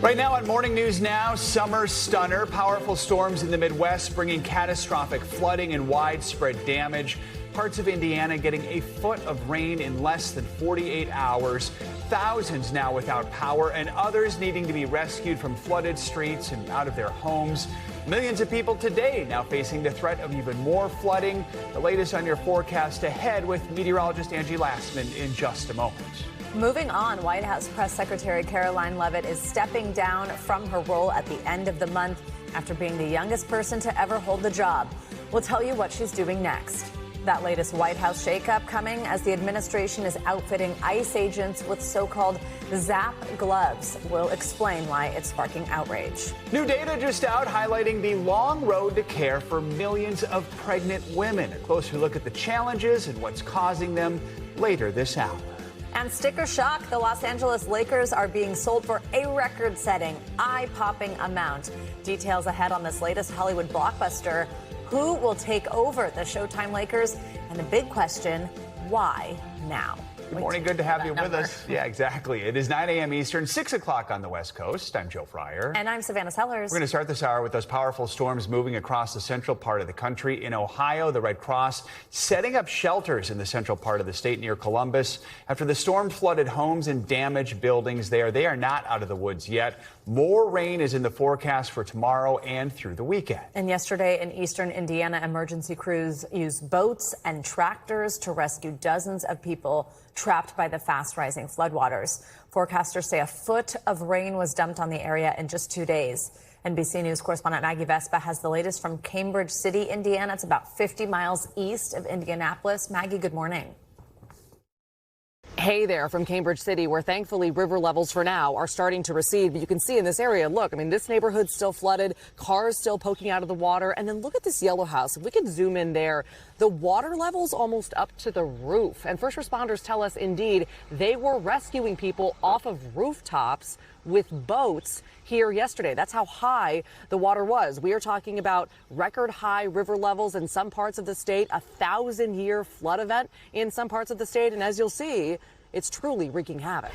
Right now on Morning News Now, summer stunner. Powerful storms in the Midwest bringing catastrophic flooding and widespread damage. Parts of Indiana getting a foot of rain in less than 48 hours. Thousands now without power and others needing to be rescued from flooded streets and out of their homes. Millions of people today now facing the threat of even more flooding. The latest on your forecast ahead with meteorologist Angie Lastman in just a moment. Moving on, White House Press Secretary Karoline Leavitt is stepping down from her role at the end of the month after being the youngest person to ever hold the job. We'll tell you what she's doing next. That latest White House shakeup coming as the administration is outfitting ICE agents with so-called ZAP gloves. We'll explain why it's sparking outrage. New data just out highlighting the long road to care for millions of pregnant women. A closer look at the challenges and what's causing them later this hour. And sticker shock, the Los Angeles Lakers are being sold for a record-setting, eye-popping amount. Details ahead on this latest Hollywood blockbuster. Who will take over the Showtime Lakers? And the big question, why now? Good morning. Good to have you with us. Yeah, exactly. It is 9 a.m. Eastern, 6 o'clock on the West Coast. I'm Joe Fryer. And I'm Savannah Sellers. We're going to start this hour with those powerful storms moving across the central part of the country. In Ohio, the Red Cross setting up shelters in the central part of the state near Columbus. After the storm flooded homes and damaged buildings there, they are not out of the woods yet. More rain is in the forecast for tomorrow and through the weekend. And yesterday in eastern Indiana, emergency crews used boats and tractors to rescue dozens of people trapped by the fast-rising floodwaters. Forecasters say a foot of rain was dumped on the area in just 2 days. NBC News correspondent Maggie Vespa has the latest from Cambridge City, Indiana. It's about 50 miles east of Indianapolis. Maggie, good morning. Hey there from Cambridge City, where thankfully river levels for now are starting to recede. But you can see in this area, look, I mean, this neighborhood's still flooded, cars still poking out of the water. And then look at this yellow house. If we could zoom in there, the water level's almost up to the roof. And first responders tell us, indeed, they were rescuing people off of rooftops with boats here yesterday. That's how high the water was. We are talking about record high river levels in some parts of the state, a 1,000-year flood event in some parts of the state. And as you'll see, it's truly wreaking havoc.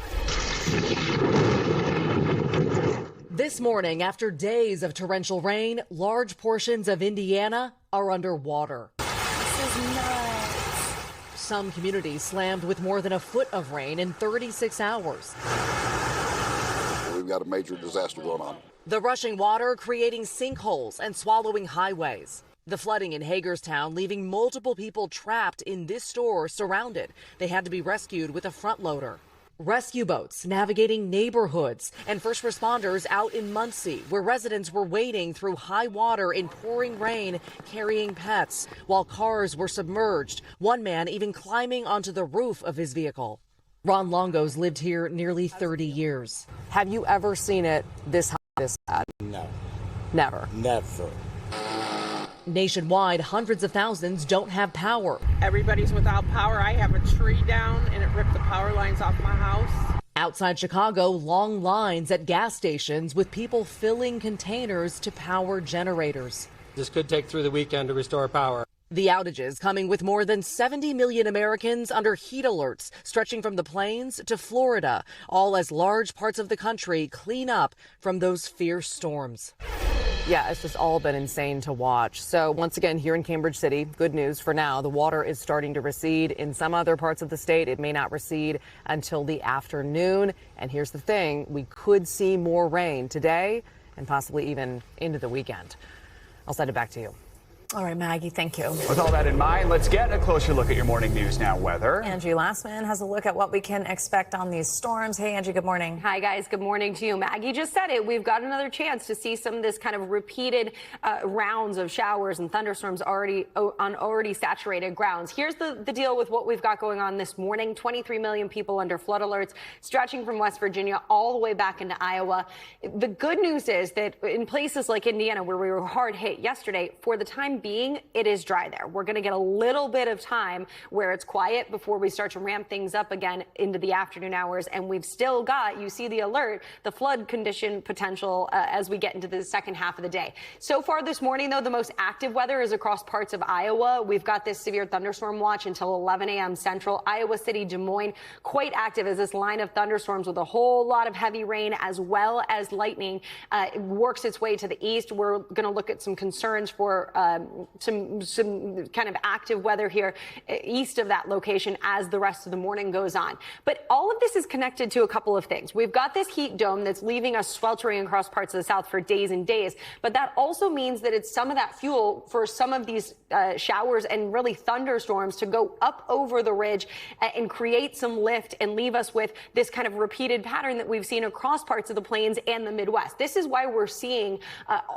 This morning, after days of torrential rain, large portions of Indiana are underwater. This is nuts. Some communities slammed with more than a foot of rain in 36 hours. We've got a major disaster going on. The rushing water creating sinkholes and swallowing highways. The flooding in Hagerstown leaving multiple people trapped in this store surrounded. They had to be rescued with a front loader. Rescue boats navigating neighborhoods and first responders out in Muncie, where residents were wading through high water in pouring rain, carrying pets, while cars were submerged. One man even climbing onto the roof of his vehicle. Ron Longo's lived here nearly 30 years. Have you ever seen it this high, this bad? No. Never. Never. Nationwide, hundreds of thousands don't have power. Everybody's without power. I have a tree down and it ripped the power lines off my house. Outside Chicago, long lines at gas stations with people filling containers to power generators. This could take through the weekend to restore power. The outages coming with more than 70 million Americans under heat alerts, stretching from the plains to Florida, all as large parts of the country clean up from those fierce storms. Yeah, it's just all been insane to watch. So once again, here in Cambridge City, good news for now. The water is starting to recede. In some other parts of the state, it may not recede until the afternoon. And here's the thing, we could see more rain today and possibly even into the weekend. I'll send it back to you. All right, Maggie, thank you. With all that in mind, let's get a closer look at your Morning News Now weather. Angie Lastman has a look at what we can expect on these storms. Hey, Angie, good morning. Hi, guys. Good morning to you. Maggie just said it. We've got another chance to see some of this kind of repeated rounds of showers and thunderstorms on already saturated grounds. Here's the deal with what we've got going on this morning. 23 million people under flood alerts, stretching from West Virginia all the way back into Iowa. The good news is that in places like Indiana, where we were hard hit yesterday, for the time time being, it is dry there. We're going to get a little bit of time where it's quiet before we start to ramp things up again into the afternoon hours. And we've still got, you see the alert, the flood condition potential as we get into the second half of the day. So far this morning, though, the most active weather is across parts of Iowa. We've got this severe thunderstorm watch until 11 a.m. Central. Iowa City, Des Moines, quite active as this line of thunderstorms with a whole lot of heavy rain as well as lightning works its way to the east. We're going to look at some concerns for some kind of active weather here east of that location as the rest of the morning goes on. But all of this is connected to a couple of things. We've got this heat dome that's leaving us sweltering across parts of the south for days and days, but that also means that it's some of that fuel for some of these showers and really thunderstorms to go up over the ridge and create some lift and leave us with this kind of repeated pattern that we've seen across parts of the plains and the Midwest. This is why we're seeing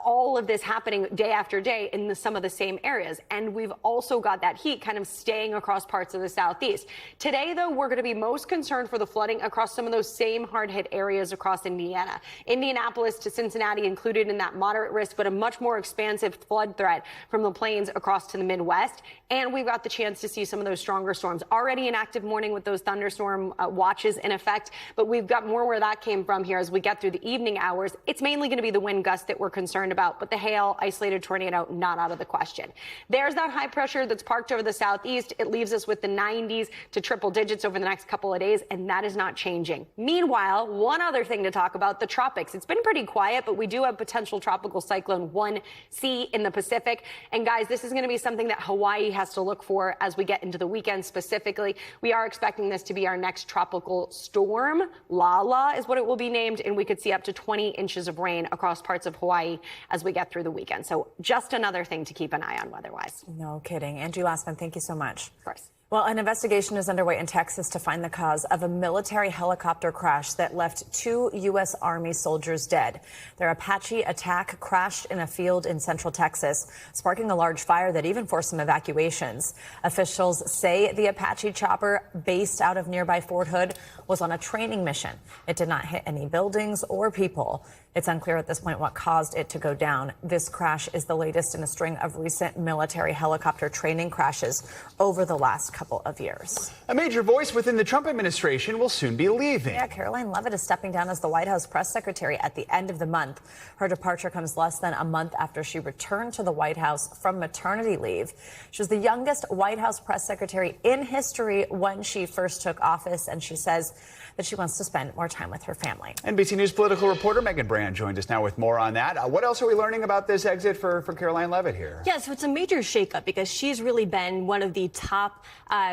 all of this happening day after day in some of the same areas. And we've also got that heat kind of staying across parts of the southeast. Today, though, we're going to be most concerned for the flooding across some of those same hard-hit areas across Indiana. Indianapolis to Cincinnati included in that moderate risk, but a much more expansive flood threat from the plains across to the Midwest. And we've got the chance to see some of those stronger storms. Already an active morning with those thunderstorm watches in effect, but we've got more where that came from here as we get through the evening hours. It's mainly going to be the wind gust that we're concerned about, but the hail, isolated tornado, not out of the question. There's that high pressure that's parked over the southeast. It leaves us with the 90s to triple digits over the next couple of days, and that is not changing. Meanwhile, one other thing to talk about, the tropics. It's been pretty quiet, but we do have potential tropical cyclone 1C in the Pacific. And guys, this is going to be something that Hawaii has to look for as we get into the weekend specifically. We are expecting this to be our next tropical storm. Lala is what it will be named, and we could see up to 20 inches of rain across parts of Hawaii as we get through the weekend. So just another thing to keep an eye on weather-wise. No kidding. Angie Lassman, thank you so much. Of course. Well, an investigation is underway in Texas to find the cause of a military helicopter crash that left 2 U.S. Army soldiers dead. Their Apache attack crashed in a field in central Texas, sparking a large fire that even forced some evacuations. Officials say the Apache chopper, based out of nearby Fort Hood, was on a training mission. It did not hit any buildings or people. It's unclear at this point what caused it to go down. This crash is the latest in a string of recent military helicopter training crashes over the last couple of years. A major voice within the Trump administration will soon be leaving. Yeah, Karoline Leavitt is stepping down as the White House press secretary at the end of the month. Her departure comes less than a month after she returned to the White House from maternity leave. She was the youngest White House press secretary in history when she first took office, and she says that she wants to spend more time with her family. NBC News political reporter Megan Brand joins us now with more on that. What else are we learning about this exit for Karoline Leavitt here? Yeah, so it's a major shakeup because she's really been one of the top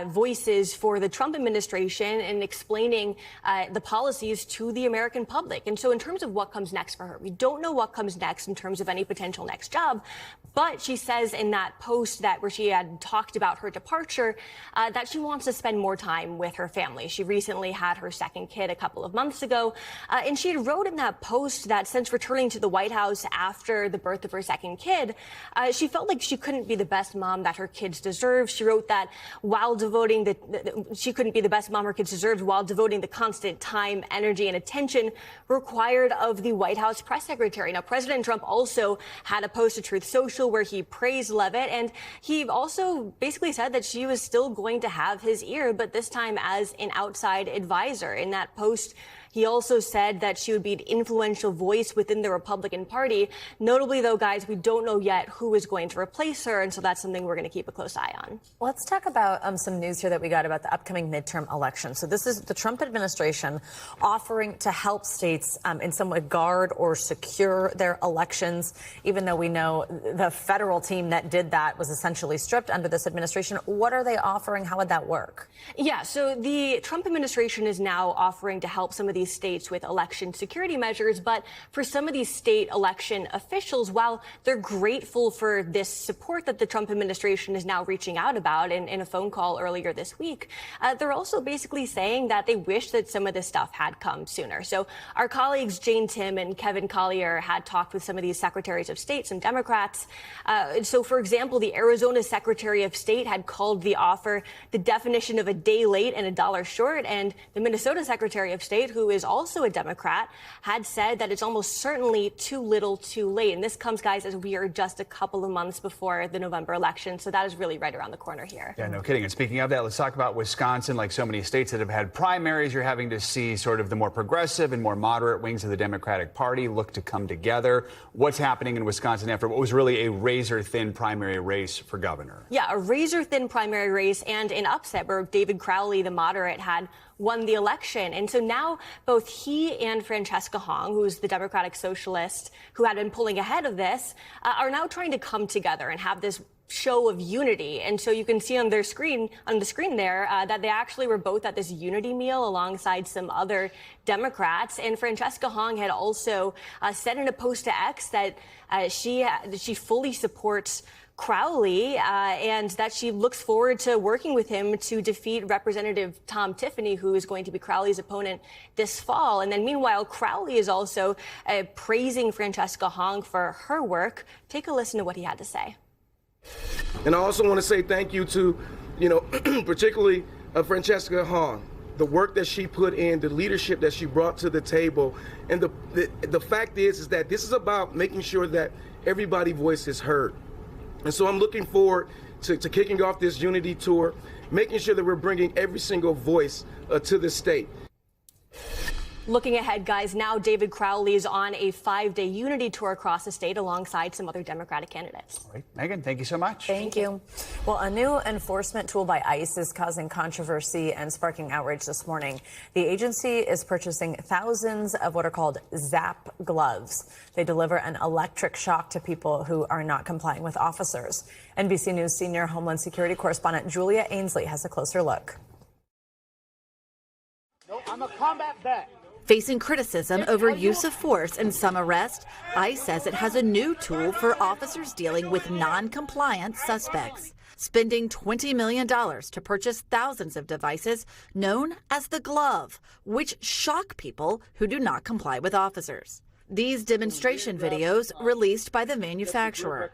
voices for the Trump administration in explaining the policies to the American public. And so in terms of what comes next for her, we don't know what comes next in terms of any potential next job. But she says in that post that where she had talked about her departure that she wants to spend more time with her family. She recently had her second kid a couple of months ago. And she wrote in that post that since returning to the White House after the birth of her second kid, she felt like she couldn't be the best mom that her kids deserve. She wrote that while devoting she couldn't be the best mom her kids deserved while devoting the constant time, energy, and attention required of the White House press secretary. Now, President Trump also had a post to Truth Social where he praised Leavitt, and he also basically said that she was still going to have his ear, but this time as an outside advisor. In that post, he also said that she would be an influential voice within the Republican Party. Notably, though, guys, we don't know yet who is going to replace her, and so that's something we're going to keep a close eye on. Let's talk about some news here that we got about the upcoming midterm election. So this is the Trump administration offering to help states in some way guard or secure their elections, even though we know the federal team that did that was essentially stripped under this administration. What are they offering? How would that work? Yeah, so the Trump administration is now offering to help some of these states with election security measures. But for some of these state election officials, while they're grateful for this support that the Trump administration is now reaching out about in a phone call earlier this week, they're also basically saying that they wish that some of this stuff had come sooner. So our colleagues Jane Tim and Kevin Collier had talked with some of these secretaries of state, some Democrats. So, for example, the Arizona Secretary of State had called the offer the definition of a day late and a dollar short. And the Minnesota Secretary of State, who who is also a Democrat, had said that it's almost certainly too little too late. And this comes, guys, as we are just a couple of months before the November election. So that is really right around the corner here. Yeah, no kidding. And speaking of that, let's talk about Wisconsin. Like so many states that have had primaries, you're having to see sort of the more progressive and more moderate wings of the Democratic Party look to come together. What's happening in Wisconsin after what was really a razor-thin primary race for governor? Yeah, a razor-thin primary race and an upset where David Crowley, the moderate, had won the election. And so now both he and Francesca Hong, who's the Democratic socialist who had been pulling ahead of this, are now trying to come together and have this show of unity. And so you can see on the screen there that they actually were both at this unity meal alongside some other Democrats. And Francesca Hong had also said in a post to X that she fully supports Crowley and that she looks forward to working with him to defeat Representative Tom Tiffany, who is going to be Crowley's opponent this fall. And then meanwhile, Crowley is also praising Francesca Hong for her work. Take a listen to what he had to say. And I also want to say thank you to, particularly Francesca Hong, the work that she put in, the leadership that she brought to the table. And the fact is that this is about making sure that everybody's voice is heard. And so I'm looking forward to kicking off this unity tour, making sure that we're bringing every single voice to the state. Looking ahead, guys, now David Crowley is on a 5-day unity tour across the state alongside some other Democratic candidates. All right, Megan, thank you so much. Thank you. Well, a new enforcement tool by ICE is causing controversy and sparking outrage this morning. The agency is purchasing thousands of what are called ZAP gloves. They deliver an electric shock to people who are not complying with officers. NBC News senior Homeland Security correspondent Julia Ainsley has a closer look. No, I'm a combat vet. Facing criticism over use of force in some arrests, ICE says it has a new tool for officers dealing with non-compliant suspects, spending $20 million to purchase thousands of devices known as the glove, which shock people who do not comply with officers. These demonstration videos released by the manufacturer.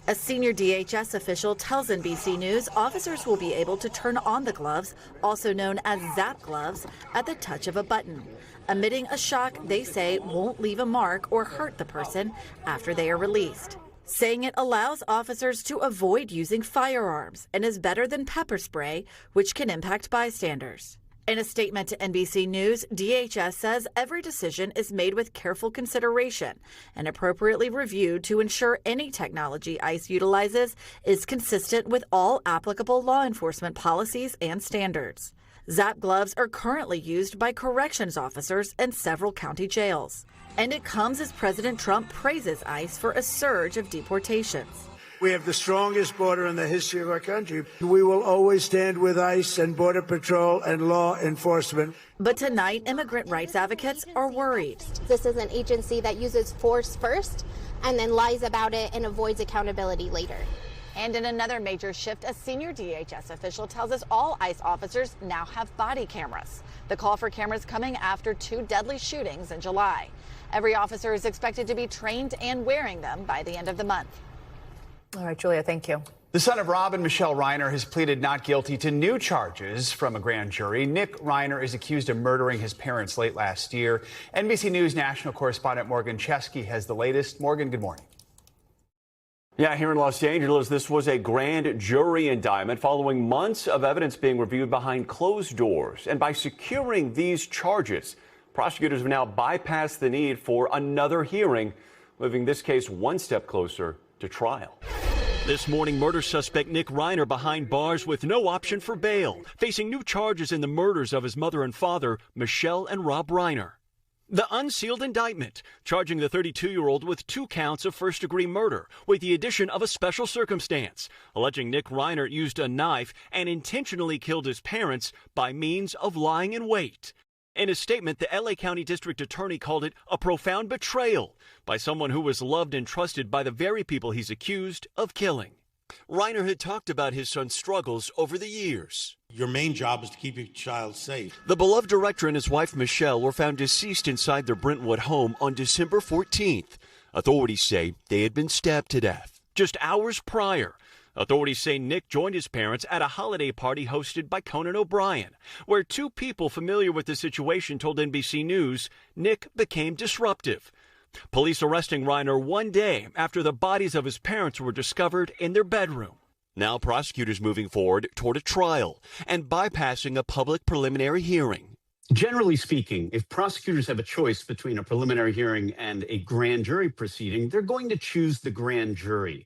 A senior DHS official tells NBC News officers will be able to turn on the gloves, also known as ZAP gloves, at the touch of a button, emitting a shock they say won't leave a mark or hurt the person after they are released, saying it allows officers to avoid using firearms and is better than pepper spray, which can impact bystanders. In a statement to NBC News, DHS says every decision is made with careful consideration and appropriately reviewed to ensure any technology ICE utilizes is consistent with all applicable law enforcement policies and standards. ZAP gloves are currently used by corrections officers in several county jails. And it comes as President Trump praises ICE for a surge of deportations. We have the strongest border in the history of our country. We will always stand with ICE and Border Patrol and law enforcement. But tonight, immigrant rights advocates are worried. This is an agency that uses force first and then lies about it and avoids accountability later. And in another major shift, a senior DHS official tells us all ICE officers now have body cameras. The call for cameras coming after 2 deadly shootings in July. Every officer is expected to be trained and wearing them by the end of the month. All right, Julia, thank you. The son of Rob and Michelle Reiner has pleaded not guilty to new charges from a grand jury. Nick Reiner is accused of murdering his parents late last year. NBC News national correspondent Morgan Chesky has the latest. Morgan, good morning. Yeah, here in Los Angeles, this was a grand jury indictment following months of evidence being reviewed behind closed doors. And by securing these charges, prosecutors have now bypassed the need for another hearing, moving this case one step closer to trial. This morning, murder suspect Nick Reiner behind bars with no option for bail, facing new charges in the murders of his mother and father, Michelle and Rob Reiner. The unsealed indictment charging the 32-year-old with 2 counts of first-degree murder with the addition of a special circumstance, alleging Nick Reiner used a knife and intentionally killed his parents by means of lying in wait. In a statement, the LA County District Attorney called it a profound betrayal by someone who was loved and trusted by the very people he's accused of killing. Reiner had talked about his son's struggles over the years. Your main job is to keep your child safe. The beloved director and his wife Michelle were found deceased inside their Brentwood home on December 14th. Authorities say they had been stabbed to death. Just hours prior, Authorities say Nick joined his parents at a holiday party hosted by Conan O'Brien, where two people familiar with the situation told NBC News Nick became disruptive. Police arresting Reiner one day after the bodies of his parents were discovered in their bedroom. Now prosecutors moving forward toward a trial and bypassing a public preliminary hearing. Generally speaking, if prosecutors have a choice between a preliminary hearing and a grand jury proceeding, they're going to choose the grand jury.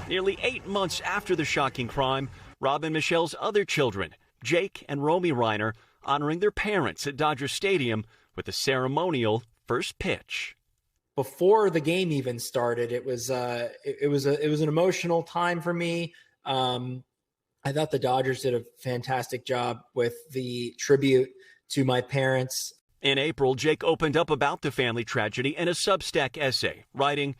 Nearly 8 months after the shocking crime, Rob and Michelle's other children, Jake and Romy Reiner, honoring their parents at Dodger Stadium with a ceremonial first pitch. Before the game even started, it was an emotional time for me. I thought the Dodgers did a fantastic job with the tribute to my parents. In April, Jake opened up about the family tragedy in a Substack essay, writing,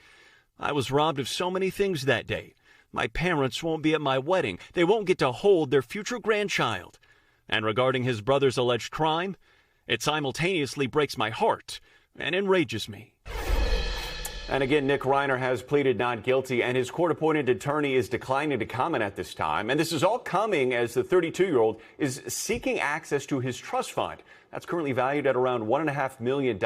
"I was robbed of so many things that day. My parents won't be at my wedding. They won't get to hold their future grandchild." And regarding his brother's alleged crime, it simultaneously breaks my heart and enrages me. And again, Nick Reiner has pleaded not guilty, and his court-appointed attorney is declining to comment at this time. And this is all coming as the 32-year-old is seeking access to his trust fund. That's currently valued at around $1.5 million,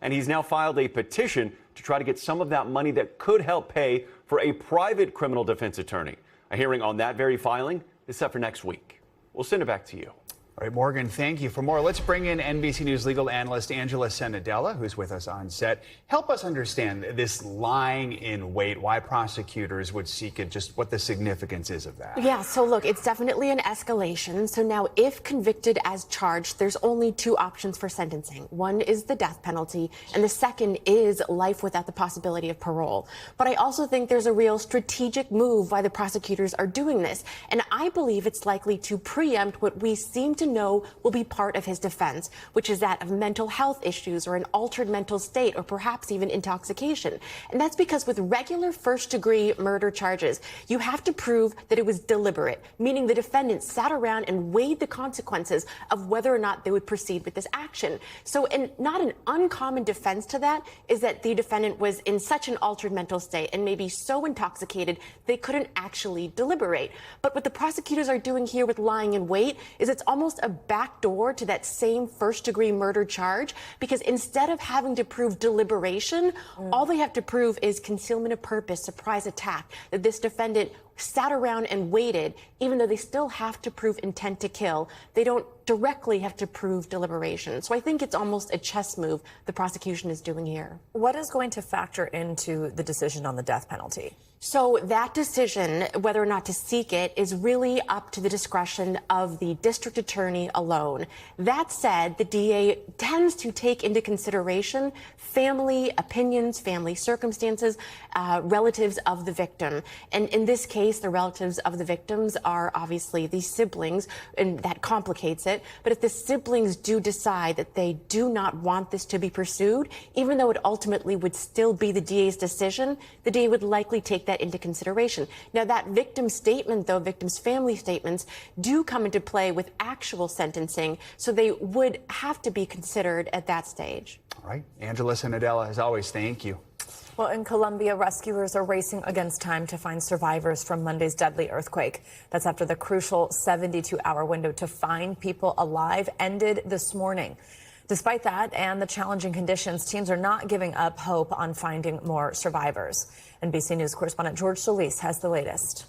and he's now filed a petition to try to get some of that money that could help pay for a private criminal defense attorney. A hearing on that very filing is set for next week. We'll send it back to you. All right, Morgan, thank you. For more, let's bring in NBC News legal analyst Angela Senadella, who's with us on set. Help us understand this lying in wait, why prosecutors would seek it, just what the significance is of that. Yeah, so look, it's definitely an escalation. So now if convicted as charged, there's only two options for sentencing. One is the death penalty, and the second is life without the possibility of parole. But I also think there's a real strategic move why the prosecutors are doing this. And I believe it's likely to preempt what we seem to know will be part of his defense, which is that of mental health issues or an altered mental state or perhaps even intoxication. And that's because with regular first-degree murder charges, you have to prove that it was deliberate, meaning the defendant sat around and weighed the consequences of whether or not they would proceed with this action. So, and not an uncommon defense to that is that the defendant was in such an altered mental state and maybe so intoxicated they couldn't actually deliberate. But what the prosecutors are doing here with lying in wait is it's almost a backdoor to that same first-degree murder charge, because instead of having to prove deliberation, all they have to prove is concealment of purpose, surprise attack, that this defendant sat around and waited, even though they still have to prove intent to kill. They don't directly have to prove deliberation. So I think it's almost a chess move the prosecution is doing here. What is going to factor into the decision on the death penalty? So that decision, whether or not to seek it, is really up to the discretion of the district attorney alone. That said, the DA tends to take into consideration family opinions, family circumstances, relatives of the victim. And in this case, the relatives of the victims are obviously the siblings, and that complicates it. But if the siblings do decide that they do not want this to be pursued, even though it ultimately would still be the DA's decision, the DA would likely take that into consideration. Now, that victim statement, though, victims' family statements do come into play with actual sentencing, so they would have to be considered at that stage. All right. Angela Senadella, as always, thank you. Well, in Colombia, rescuers are racing against time to find survivors from Monday's deadly earthquake. That's after the crucial 72-hour window to find people alive ended this morning. Despite that and the challenging conditions, teams are not giving up hope on finding more survivors. NBC News correspondent George Solis has the latest.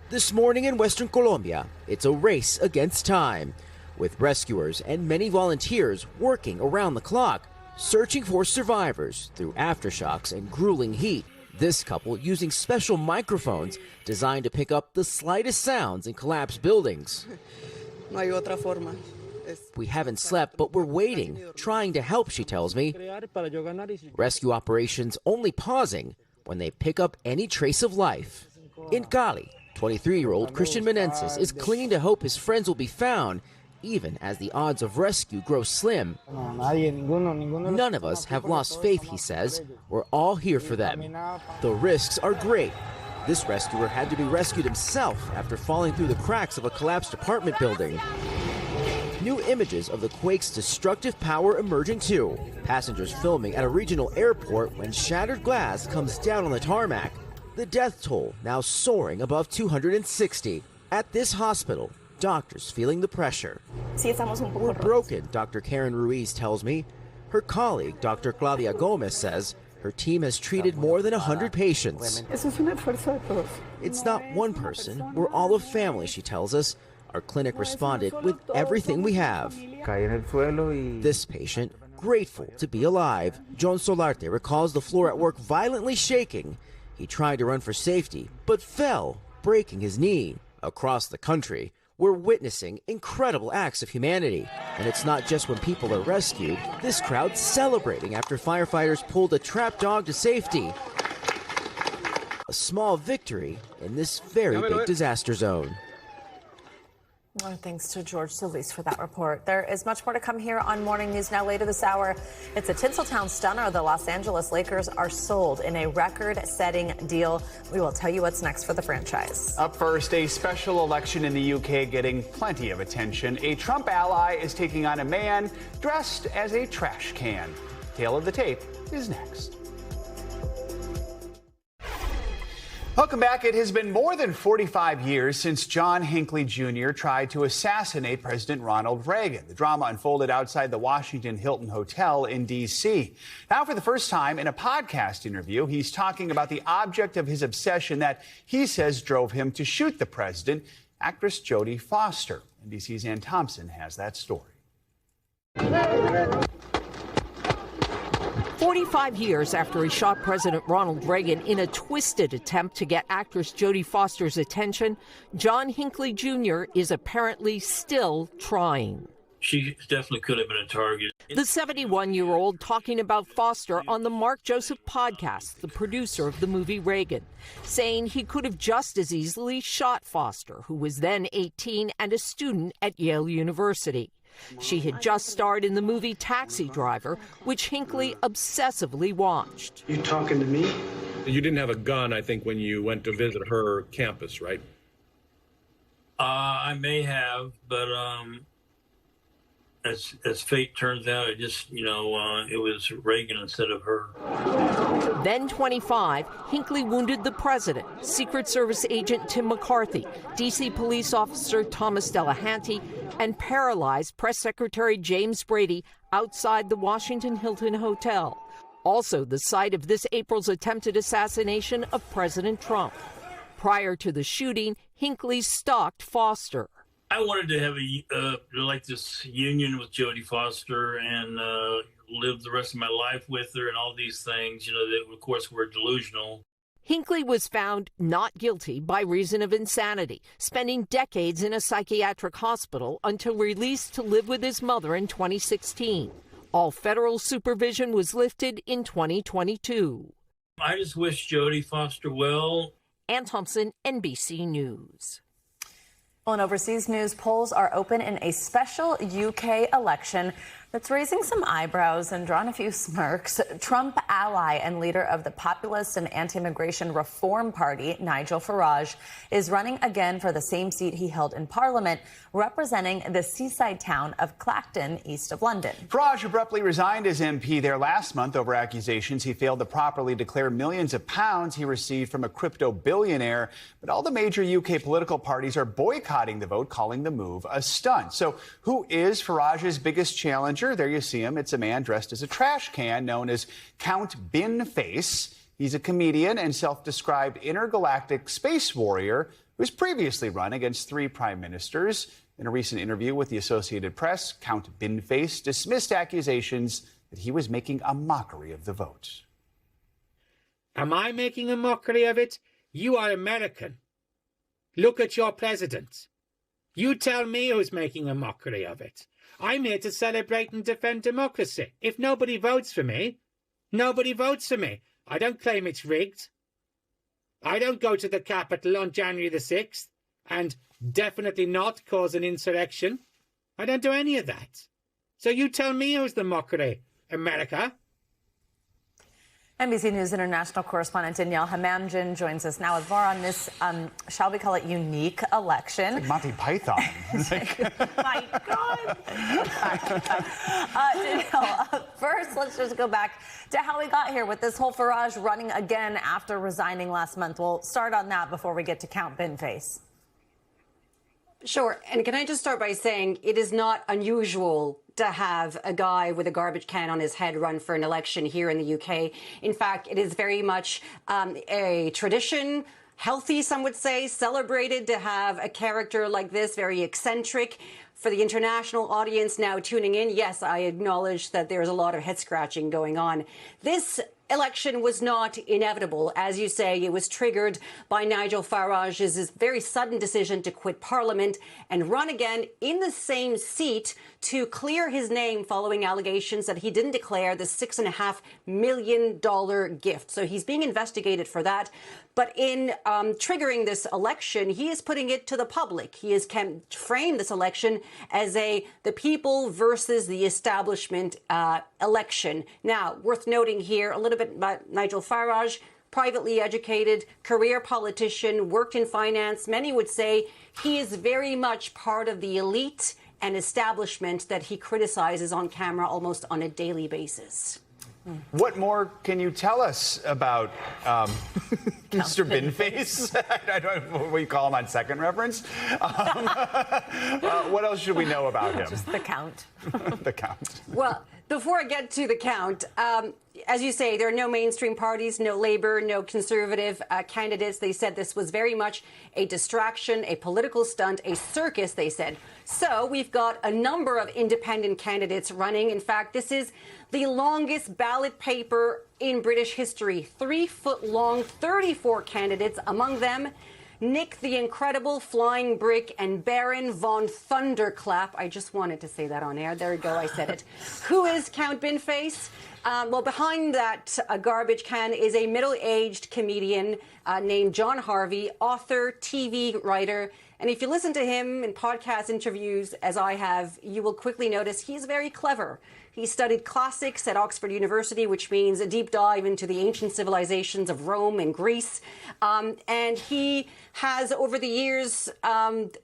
This morning in Western Colombia, it's a race against time, with rescuers and many volunteers working around the clock, searching for survivors through aftershocks and grueling heat. This couple using special microphones designed to pick up the slightest sounds in collapsed buildings. No hay otra forma. We haven't slept, but we're waiting, trying to help, she tells me. Rescue operations only pausing when they pick up any trace of life. In Cali, 23-year-old Christian Menendez is clinging to hope his friends will be found, even as the odds of rescue grow slim. None of us have lost faith, he says. We're all here for them. The risks are great. This rescuer had to be rescued himself after falling through the cracks of a collapsed apartment building. New images of the quake's destructive power emerging too. Passengers filming at a regional airport when shattered glass comes down on the tarmac. The death toll now soaring above 260. At this hospital, doctors feeling the pressure. We're broken, Dr. Karen Ruiz tells me. Her colleague, Dr. Claudia Gomez, says her team has treated more than 100 patients. It's not one person, we're all a family, she tells us. Our clinic responded with everything we have. This patient, grateful to be alive. John Solarte recalls the floor at work violently shaking. He tried to run for safety, but fell, breaking his knee. Across the country, we're witnessing incredible acts of humanity. And it's not just when people are rescued. This crowd's celebrating after firefighters pulled a trapped dog to safety. A small victory in this very big disaster zone. Well, thanks to George Solis for that report. There is much more to come here on Morning News Now. Later this hour, it's a Tinseltown stunner. The Los Angeles Lakers are sold in a record-setting deal. We will tell you what's next for the franchise. Up first, a special election in the UK getting plenty of attention. A Trump ally is taking on a man dressed as a trash can. Tale of the tape is next. Welcome back. It has been more than 45 years since John Hinckley Jr. tried to assassinate President Ronald Reagan. The drama unfolded outside the Washington Hilton Hotel in D.C. Now, for the first time in a podcast interview, he's talking about the object of his obsession that he says drove him to shoot the president, actress Jodie Foster. NBC's Ann Thompson has that story. 45 years after he shot President Ronald Reagan in a twisted attempt to get actress Jodie Foster's attention, John Hinckley Jr. is apparently still trying. She definitely could have been a target. The 71-year-old talking about Foster on the Mark Joseph podcast, the producer of the movie Reagan, saying he could have just as easily shot Foster, who was then 18 and a student at Yale University. She had just starred in the movie Taxi Driver, which Hinckley obsessively watched. You talking to me? You didn't have a gun, I think, when you went to visit her campus, right? I may have, but as fate turns out, it just, it was Reagan instead of her. Then 25, Hinckley wounded the president, Secret Service agent Tim McCarthy, D.C. police officer Thomas Delahanty, and paralyzed Press Secretary James Brady outside the Washington Hilton Hotel, also the site of this April's attempted assassination of President Trump. Prior to the shooting, Hinckley stalked Foster. I wanted to have this union with Jodie Foster and live the rest of my life with her and all these things, that of course were delusional. Hinckley was found not guilty by reason of insanity, spending decades in a psychiatric hospital until released to live with his mother in 2016. All federal supervision was lifted in 2022. I just wish Jodie Foster well. Ann Thompson, NBC News. Well, in overseas news, polls are open in a special UK election that's raising some eyebrows and drawn a few smirks. Trump ally and leader of the populist and anti-immigration Reform Party, Nigel Farage, is running again for the same seat he held in Parliament, representing the seaside town of Clacton, east of London. Farage abruptly resigned as MP there last month over accusations he failed to properly declare millions of pounds he received from a crypto billionaire. But all the major UK political parties are boycotting the vote, calling the move a stunt. So who is Farage's biggest challenger? There you see him. It's a man dressed as a trash can known as Count Bin Face. He's a comedian and self-described intergalactic space warrior who's previously run against 3 prime ministers. In a recent interview with the Associated Press, Count Bin Face dismissed accusations that he was making a mockery of the vote. Am I making a mockery of it? You are American. Look at your president. You tell me who's making a mockery of it. I'm here to celebrate and defend democracy. If nobody votes for me, nobody votes for me. I don't claim it's rigged. I don't go to the Capitol on January the 6th and definitely not cause an insurrection. I don't do any of that. So you tell me who's the mockery, America. NBC News international correspondent Danielle Hamanjan joins us now with more on this, shall we call it, unique election. It's like Monty Python. My God. Danielle, first, let's just go back to how we got here with this whole Farage running again after resigning last month. We'll start on that before we get to Count Binface. Sure. And can I just start by saying it is not unusual to have a guy with a garbage can on his head run for an election here in the UK. In fact, it is very much a tradition, healthy, some would say, celebrated to have a character like this, very eccentric. For the international audience now tuning in, yes, I acknowledge that there's a lot of head scratching going on. This election was not inevitable. As you say, it was triggered by Nigel Farage's very sudden decision to quit Parliament and run again in the same seat to clear his name following allegations that he didn't declare the $6.5 million gift. So he's being investigated for that. But in triggering this election, he is putting it to the public. He has framed this election as the people versus the establishment election. Now, worth noting here a little bit about Nigel Farage, privately educated, career politician, worked in finance. Many would say he is very much part of the elite and establishment that he criticizes on camera almost on a daily basis. What more can you tell us about Mr. Binface? I don't know what you call him on second reference. What else should we know about him? Just the count. The count. Well, before I get to the count, as you say, there are no mainstream parties, no Labour, no Conservative candidates. They said this was very much a distraction, a political stunt, a circus, they said. So we've got a number of independent candidates running. In fact, this is the longest ballot paper in British history. 3 foot long, 34 candidates, among them Nick the Incredible Flying Brick and Baron von Thunderclap. I just wanted to say that on air. There we go, I said it. Who is Count Binface? Well, behind that garbage can is a middle-aged comedian named John Harvey, author, TV writer. And if you listen to him in podcast interviews, as I have, you will quickly notice he's very clever. He studied classics at Oxford University, which means a deep dive into the ancient civilizations of Rome and Greece. And he has, over the years,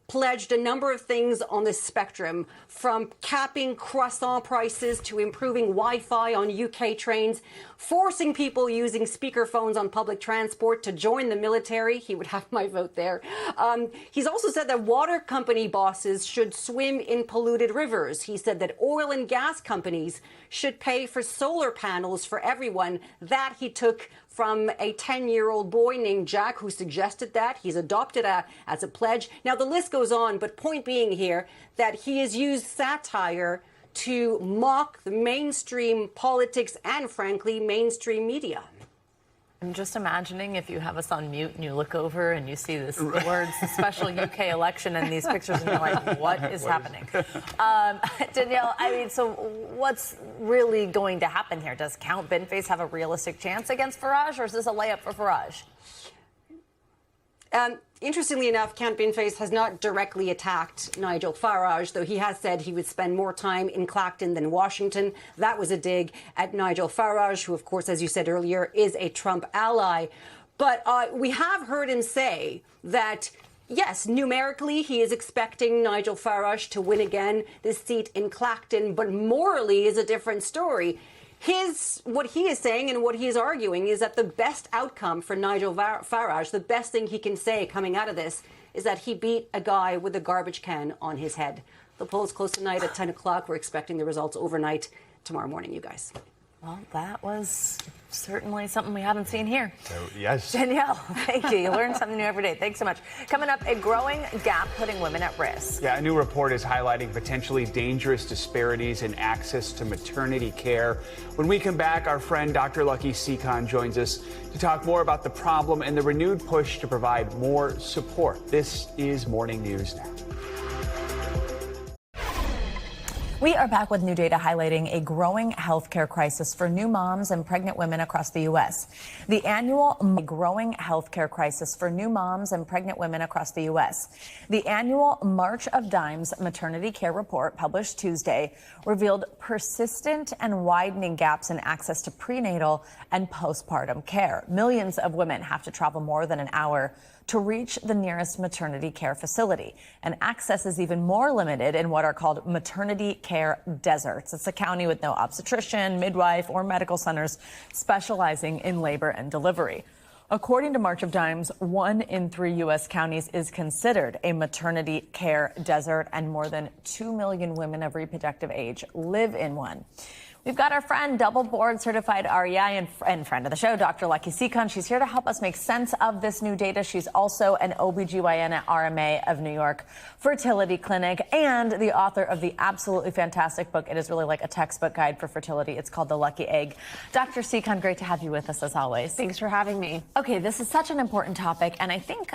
pledged a number of things on this spectrum, from capping croissant prices to improving Wi-Fi on UK trains, forcing people using speakerphones on public transport to join the military. He would have my vote there. He's also said that water company bosses should swim in polluted rivers. He said that oil and gas companies should pay for solar panels for everyone. That he took from a 10-year-old boy named Jack who suggested that. He's adopted as a pledge. Now, the list goes on, but point being here that he has used satire to mock the mainstream politics and, frankly, mainstream media. I'm just imagining if you have us on mute and you look over and you see this words, the special UK election and these pictures and you're like, what is happening? Danielle, I mean, so what's really going to happen here? Does Count Binface have a realistic chance against Farage, or is this a layup for Farage? Interestingly enough, Count Binface has not directly attacked Nigel Farage, though he has said he would spend more time in Clacton than Washington. That was a dig at Nigel Farage, who, of course, as you said earlier, is a Trump ally. But we have heard him say that, yes, numerically, he is expecting Nigel Farage to win again this seat in Clacton, but morally is a different story. What he is saying and what he is arguing is that the best outcome for Nigel Farage, the best thing he can say coming out of this, is that he beat a guy with a garbage can on his head. The poll's close tonight at 10 o'clock. We're expecting the results overnight tomorrow morning, you guys. Well, that was certainly something we haven't seen here. Yes. Danielle, thank you. You learn something new every day. Thanks so much. Coming up, a growing gap putting women at risk. Yeah, a new report is highlighting potentially dangerous disparities in access to maternity care. When we come back, our friend Dr. Lucky Seacon joins us to talk more about the problem and the renewed push to provide more support. This is Morning News Now. We are back with new data highlighting a growing healthcare crisis for new moms and pregnant women across the U.S. The annual March of Dimes maternity care report published Tuesday revealed persistent and widening gaps in access to prenatal and postpartum care. Millions of women have to travel more than an hour to reach the nearest maternity care facility. And access is even more limited in what are called maternity care deserts. It's a county with no obstetrician, midwife, or medical centers specializing in labor and delivery. According to March of Dimes, 1 in 3 U.S. counties is considered a maternity care desert, and more than 2 million women of reproductive age live in one. We've got our friend, double board certified REI and friend of the show, Dr. Lucky Seacon. She's here to help us make sense of this new data. She's also an OBGYN at RMA of New York Fertility Clinic and the author of the absolutely fantastic book. It is really like a textbook guide for fertility. It's called The Lucky Egg. Dr. Seacon, great to have you with us as always. Thanks for having me. Okay, this is such an important topic, and I think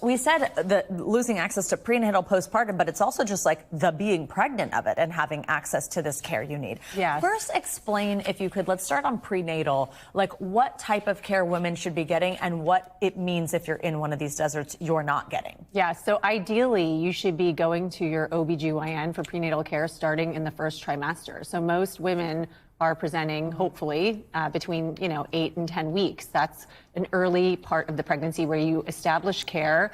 we said that losing access to prenatal postpartum, but it's also just like the being pregnant of it and having access to this care you need. Yeah. First, explain, if you could, let's start on prenatal, like what type of care women should be getting and what it means if you're in one of these deserts you're not getting. Yeah, so ideally, you should be going to your OBGYN for prenatal care starting in the first trimester. So most women are presenting, hopefully, between 8 and 10 weeks. That's an early part of the pregnancy where you establish care.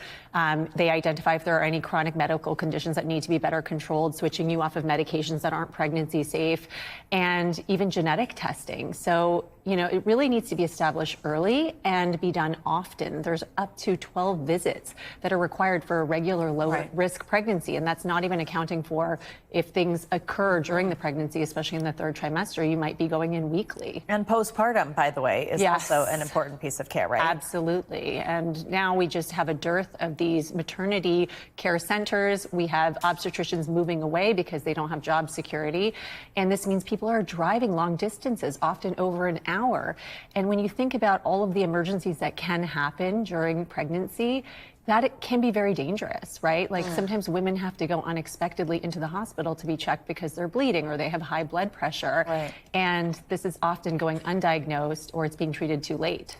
They identify if there are any chronic medical conditions that need to be better controlled, switching you off of medications that aren't pregnancy safe, and even genetic testing. So, it really needs to be established early and be done often. There's up to 12 visits that are required for a regular low-risk pregnancy, and that's not even accounting for if things occur during the pregnancy, especially in the 3rd trimester, you might be going in weekly. And postpartum, by the way, is also an important piece of care, right? Absolutely. And now we just have a dearth of these maternity care centers. We have obstetricians moving away because they don't have job security. And this means people are driving long distances, often over an hour. And when you think about all of the emergencies that can happen during pregnancy, that it can be very dangerous, right? Like sometimes women have to go unexpectedly into the hospital to be checked because they're bleeding or they have high blood pressure. Right. And this is often going undiagnosed or it's being treated too late.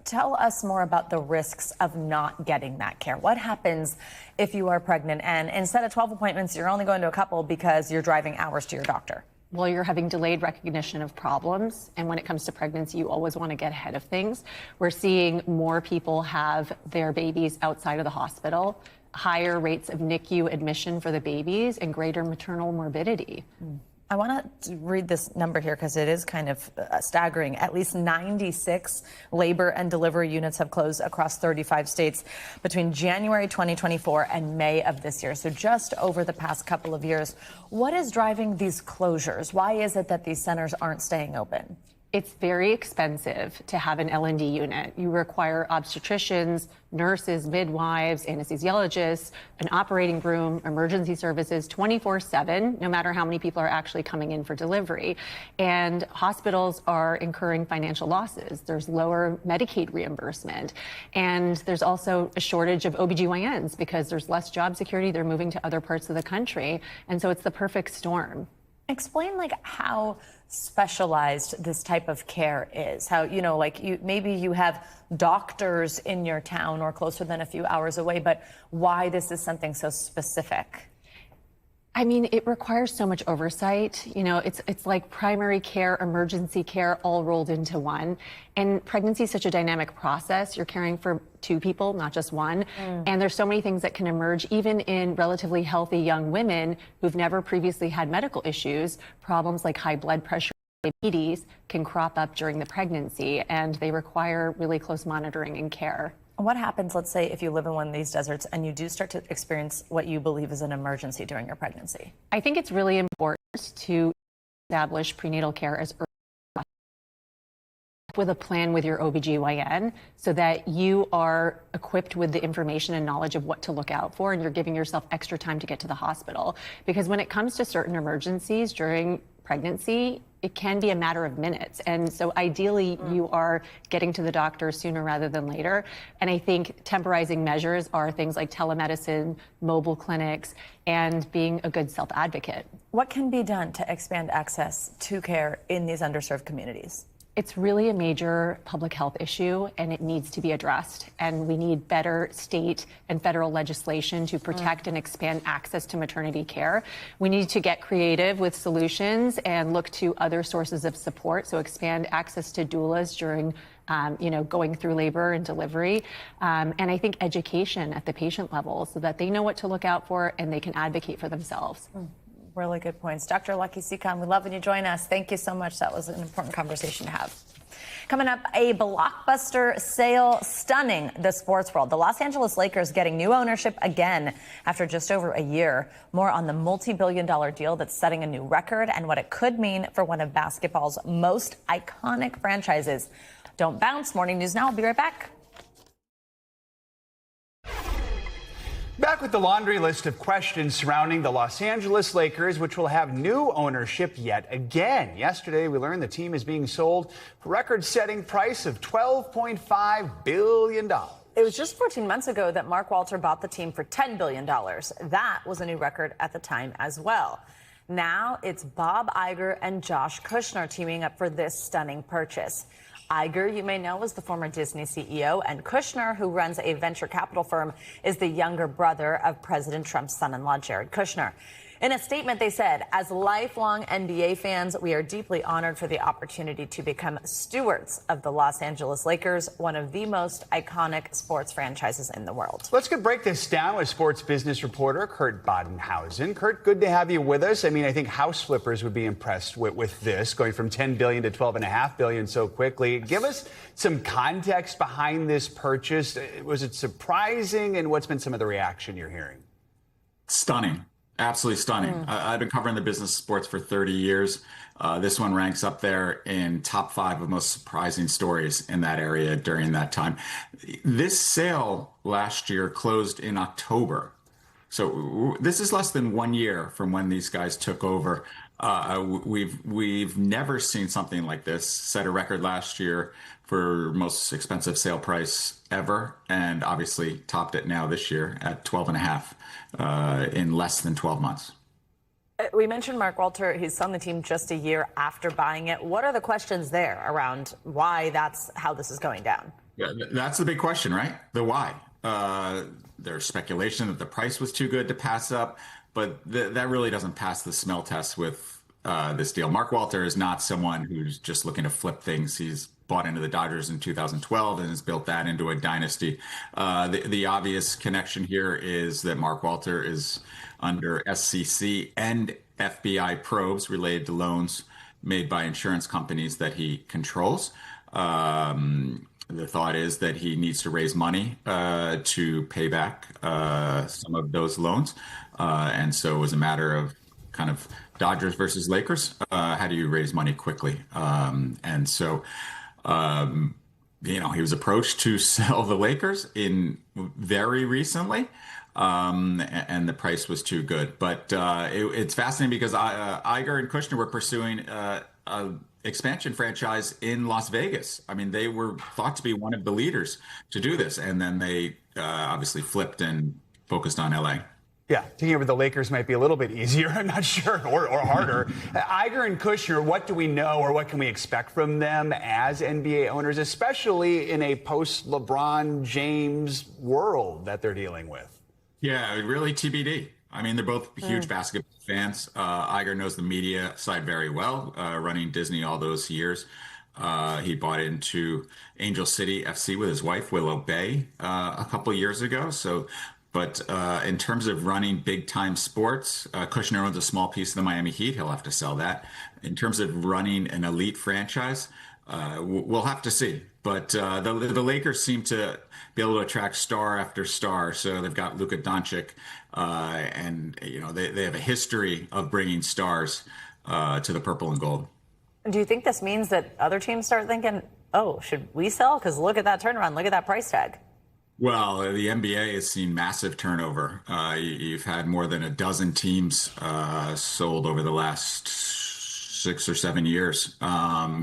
Tell us more about the risks of not getting that care. What happens if you are pregnant and instead of 12 appointments, you're only going to a couple because you're driving hours to your doctor? Well, you're having delayed recognition of problems. And when it comes to pregnancy, you always want to get ahead of things. We're seeing more people have their babies outside of the hospital, higher rates of NICU admission for the babies, and greater maternal morbidity. I want to read this number here because it is kind of staggering. At least 96 labor and delivery units have closed across 35 states between January 2024 and May of this year. So just over the past couple of years. What is driving these closures? Why is it that these centers aren't staying open? It's very expensive to have an L&D unit. You require obstetricians, nurses, midwives, anesthesiologists, an operating room, emergency services 24/7, no matter how many people are actually coming in for delivery. And hospitals are incurring financial losses. There's lower Medicaid reimbursement. And there's also a shortage of OBGYNs because there's less job security. They're moving to other parts of the country. And so it's the perfect storm. Explain how specialized this type of care is. How, maybe you have doctors in your town or closer than a few hours away, but why this is something so specific? I mean, it requires so much oversight. It's like primary care, emergency care, all rolled into one. And pregnancy is such a dynamic process. You're caring for 2 people, not just one. And there's so many things that can emerge, even in relatively healthy young women who've never previously had medical issues. Problems like high blood pressure, diabetes can crop up during the pregnancy, and they require really close monitoring and care. What happens, let's say, if you live in one of these deserts and you do start to experience what you believe is an emergency during your pregnancy? I think it's really important to establish prenatal care as early as possible with a plan with your OBGYN so that you are equipped with the information and knowledge of what to look out for, and you're giving yourself extra time to get to the hospital. Because when it comes to certain emergencies during pregnancy, it can be a matter of minutes. And so ideally, you are getting to the doctor sooner rather than later. And I think temporizing measures are things like telemedicine, mobile clinics, and being a good self-advocate. What can be done to expand access to care in these underserved communities? It's really a major public health issue, and it needs to be addressed. And we need better state and federal legislation to protect and expand access to maternity care. We need to get creative with solutions and look to other sources of support. So expand access to doulas during, going through labor and delivery. And I think education at the patient level so that they know what to look out for and they can advocate for themselves. Really good points. Dr. Lucky Sekhon, we love when you join us. Thank you so much. That was an important conversation to have. Coming up, a blockbuster sale stunning the sports world. The Los Angeles Lakers getting new ownership again after just over a year. More on the multi-billion-dollar deal that's setting a new record and what it could mean for one of basketball's most iconic franchises. Don't bounce. Morning News Now. I'll be right back. Back with the laundry list of questions surrounding the Los Angeles Lakers, which will have new ownership yet again. Yesterday, we learned the team is being sold for a record-setting price of $12.5 billion. It was just 14 months ago that Mark Walter bought the team for $10 billion. That was a new record at the time as well. Now it's Bob Iger and Josh Kushner teaming up for this stunning purchase. Iger, you may know, is the former Disney CEO, and Kushner, who runs a venture capital firm, is the younger brother of President Trump's son-in-law, Jared Kushner. In a statement, they said, as lifelong NBA fans, we are deeply honored for the opportunity to become stewards of the Los Angeles Lakers, one of the most iconic sports franchises in the world. Let's break this down with sports business reporter Kurt Badenhausen. Kurt, good to have you with us. I mean, I think house flippers would be impressed with this, going from $10 billion to $12.5 billion so quickly. Give us some context behind this purchase. Was it surprising, and what's been some of the reaction you're hearing? Stunning. Absolutely stunning. I've been covering the business of sports for 30 years. This one ranks up there in top 5 of most surprising stories in that area during that time. This sale last year closed in October. So this is less than 1 year from when these guys took over. We've never seen something like this. Set a record last year for most expensive sale price ever, and obviously topped it now this year at 12.5 in less than 12 months. We mentioned Mark Walter. He's on the team just a year after buying it. What are the questions there around why that's how this is going down? Yeah, that's the big question, right? The why. There's speculation that the price was too good to pass up, but that really doesn't pass the smell test with this deal. Mark Walter is not someone who's just looking to flip things. He's bought into the Dodgers in 2012 and has built that into a dynasty. The obvious connection here is that Mark Walter is under SEC and FBI probes related to loans made by insurance companies that he controls. The thought is that he needs to raise money to pay back some of those loans. And so it was a matter of kind of Dodgers versus Lakers. How do you raise money quickly? And so, he was approached to sell the Lakers very recently. And the price was too good. But it's fascinating because Iger and Kushner were pursuing an expansion franchise in Las Vegas. I mean, they were thought to be one of the leaders to do this. And then they obviously flipped and focused on LA. Yeah, taking over the Lakers might be a little bit easier, I'm not sure, or harder. Iger and Kushner, what do we know or what can we expect from them as NBA owners, especially in a post-LeBron James world that they're dealing with? Yeah, really TBD. I mean, they're both huge basketball fans. Iger knows the media side very well, running Disney all those years. He bought into Angel City FC with his wife, Willow Bay, a couple years ago. But in terms of running big-time sports, Kushner owns a small piece of the Miami Heat. He'll have to sell that. In terms of running an elite franchise, we'll have to see. But the Lakers seem to be able to attract star after star. So they've got Luka Doncic, and they have a history of bringing stars to the purple and gold. Do you think this means that other teams start thinking, oh, should we sell? Because look at that turnaround. Look at that price tag. Well, the NBA has seen massive turnover. You've had more than a dozen teams sold over the last 6 or 7 years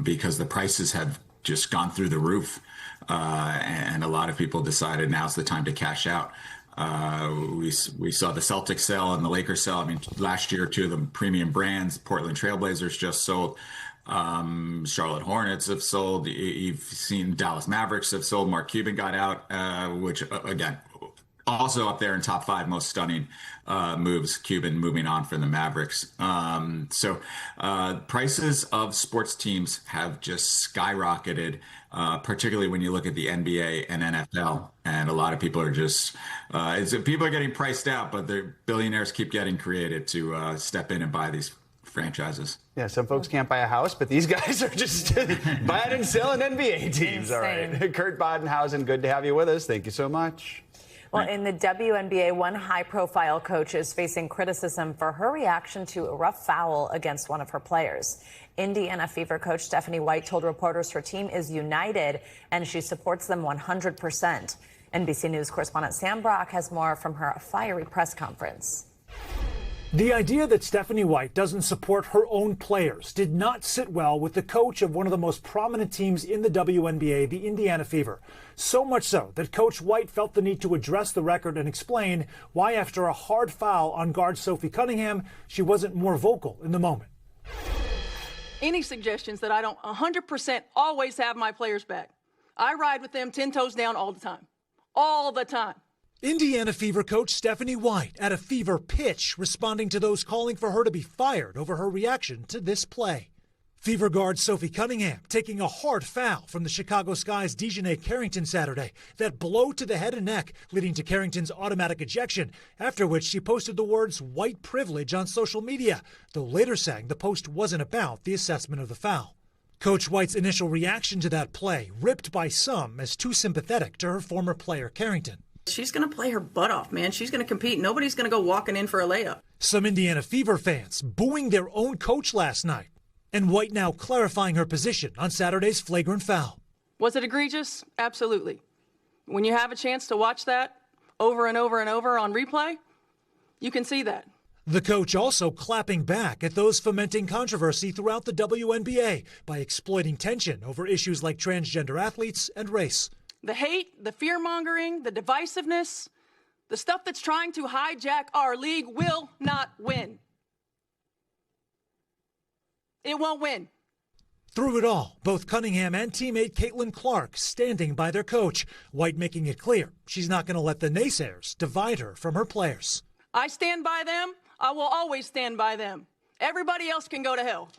because the prices have just gone through the roof. And a lot of people decided now's the time to cash out. We saw the Celtics sell and the Lakers sell. I mean, last year, 2 of the premium brands, Portland Trailblazers just sold. Charlotte Hornets have sold. You've seen Dallas Mavericks have sold. Mark Cuban got out, which again, also up there in top 5 most stunning moves. Cuban moving on from the Mavericks. So prices of sports teams have just skyrocketed, particularly when you look at the NBA and NFL. And a lot of people are just people are getting priced out, but the billionaires keep getting creative to step in and buy these franchises. Yeah, some folks can't buy a house, but these guys are just buying and selling NBA teams. All right. Kurt Badenhausen, good to have you with us. Thank you so much. Well, in the WNBA, one high-profile coach is facing criticism for her reaction to a rough foul against one of her players. Indiana Fever coach Stephanie White told reporters her team is united and she supports them 100%. NBC News correspondent Sam Brock has more from her fiery press conference. The idea that Stephanie White doesn't support her own players did not sit well with the coach of one of the most prominent teams in the WNBA, the Indiana Fever. So much so that Coach White felt the need to address the record and explain why, after a hard foul on guard Sophie Cunningham, she wasn't more vocal in the moment. Any suggestions that I don't 100% always have my players back? I ride with them 10 toes down all the time. All the time. Indiana Fever coach Stephanie White at a Fever pitch, responding to those calling for her to be fired over her reaction to this play. Fever guard Sophie Cunningham taking a hard foul from the Chicago Sky's Dejanay Carrington Saturday. That blow to the head and neck, leading to Carrington's automatic ejection, after which she posted the words "white privilege" on social media, though later saying the post wasn't about the assessment of the foul. Coach White's initial reaction to that play, ripped by some as too sympathetic to her former player Carrington. She's going to play her butt off, man. She's going to compete. Nobody's going to go walking in for a layup. Some Indiana Fever fans booing their own coach last night. And White now clarifying her position on Saturday's flagrant foul. Was it egregious? Absolutely. When you have a chance to watch that over and over and over on replay, you can see that. The coach also clapping back at those fomenting controversy throughout the WNBA by exploiting tension over issues like transgender athletes and race. The hate, the fear-mongering, the divisiveness, the stuff that's trying to hijack our league will not win. It won't win. Through it all, both Cunningham and teammate Caitlin Clark standing by their coach. White making it clear she's not going to let the naysayers divide her from her players. I stand by them. I will always stand by them. Everybody else can go to hell.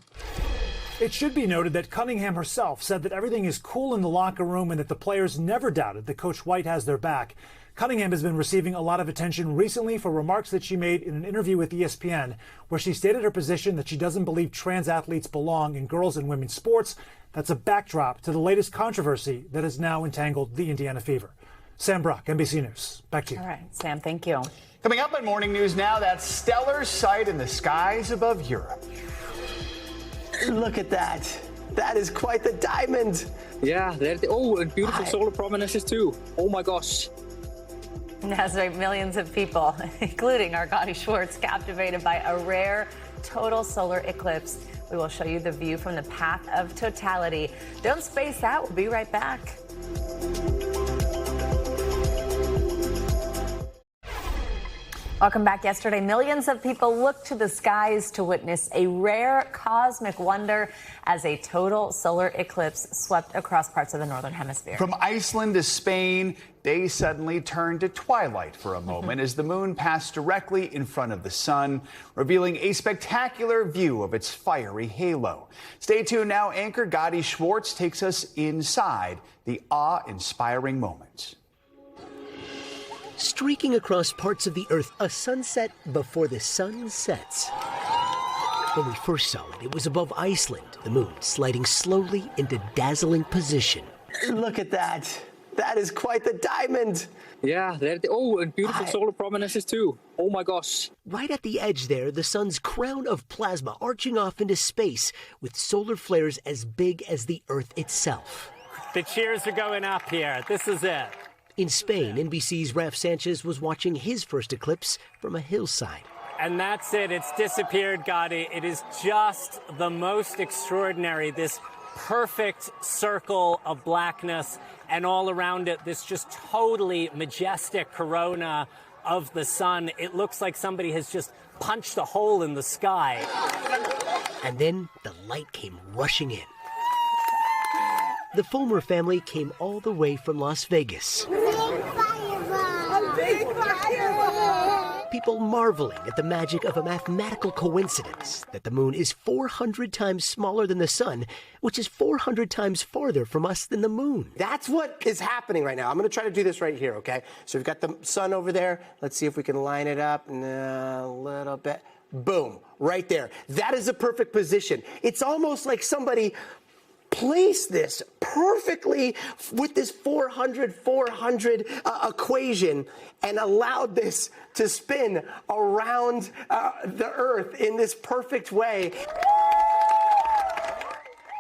It should be noted that Cunningham herself said that everything is cool in the locker room and that the players never doubted that Coach White has their back. Cunningham has been receiving a lot of attention recently for remarks that she made in an interview with ESPN, where she stated her position that she doesn't believe trans athletes belong in girls and women's sports. That's a backdrop to the latest controversy that has now entangled the Indiana Fever. Sam Brock, NBC News. Back to you. All right, Sam, thank you. Coming up on Morning News Now, that stellar sight in the skies above Europe. Look at that. That is quite the diamond. Yeah, and beautiful solar prominences too. Oh my gosh. That's right, millions of people, including our Gotti Schwartz, captivated by a rare total solar eclipse. We will show you the view from the path of totality. Don't space out. We'll be right back. Welcome back. Yesterday, millions of people looked to the skies to witness a rare cosmic wonder as a total solar eclipse swept across parts of the northern hemisphere. From Iceland to Spain, day suddenly turned to twilight for a moment as the moon passed directly in front of the sun, revealing a spectacular view of its fiery halo. Stay tuned now. Anchor Gotti Schwartz takes us inside the awe-inspiring moment. Streaking across parts of the Earth, a sunset before the sun sets. When we first saw it, it was above Iceland, the moon sliding slowly into dazzling position. Look at that. That is quite the diamond. Yeah, and beautiful solar prominences too. Oh my gosh. Right at the edge there, the sun's crown of plasma arching off into space with solar flares as big as the Earth itself. The cheers are going up here. This is it. In Spain, NBC's Raf Sanchez was watching his first eclipse from a hillside. And that's it. It's disappeared, Gotti. It is just the most extraordinary, this perfect circle of blackness, and all around it, this just totally majestic corona of the sun. It looks like somebody has just punched a hole in the sky. And then the light came rushing in. The Fulmer family came all the way from Las Vegas. People marveling at the magic of a mathematical coincidence that the moon is 400 times smaller than the sun, which is 400 times farther from us than the moon. That's what is happening right now. I'm going to try to do this right here, okay? So we've got the sun over there. Let's see if we can line it up a little bit. Boom, right there. That is a perfect position. It's almost like somebody placed this perfectly with this 400 equation and allowed this to spin around the Earth in this perfect way.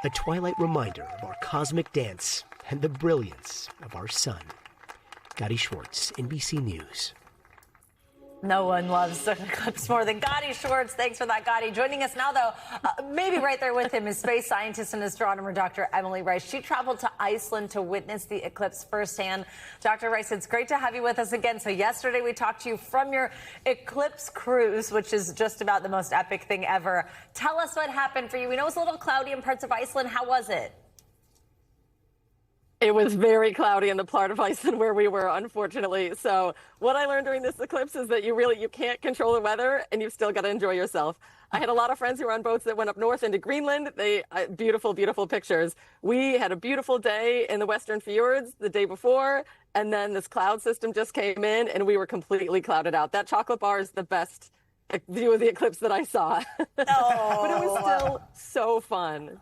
A twilight reminder of our cosmic dance and the brilliance of our sun. Gotti Schwartz, NBC News. No one loves the eclipse more than Gotti Schwartz. Thanks for that, Gotti. Joining us now, though, maybe right there with him, is space scientist and astronomer Dr. Emily Rice. She traveled to Iceland to witness the eclipse firsthand. Dr. Rice, it's great to have you with us again. So yesterday we talked to you from your eclipse cruise, which is just about the most epic thing ever. Tell us what happened for you. We know it's a little cloudy in parts of Iceland. How was it? It was very cloudy in the part of Iceland where we were, unfortunately. So what I learned during this eclipse is that you can't control the weather, and you've still got to enjoy yourself. I had a lot of friends who were on boats that went up north into Greenland. Beautiful, beautiful pictures. We had a beautiful day in the Western Fjords the day before, and then this cloud system just came in, and we were completely clouded out. That chocolate bar is the best view of the eclipse that I saw. But it was still so fun.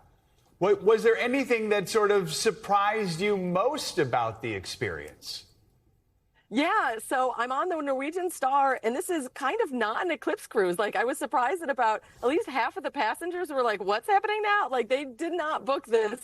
Was there anything that sort of surprised you most about the experience? Yeah, so I'm on the Norwegian Star, and this is kind of not an eclipse cruise. Like, I was surprised that about at least half of the passengers were like, what's happening now? Like, they did not book this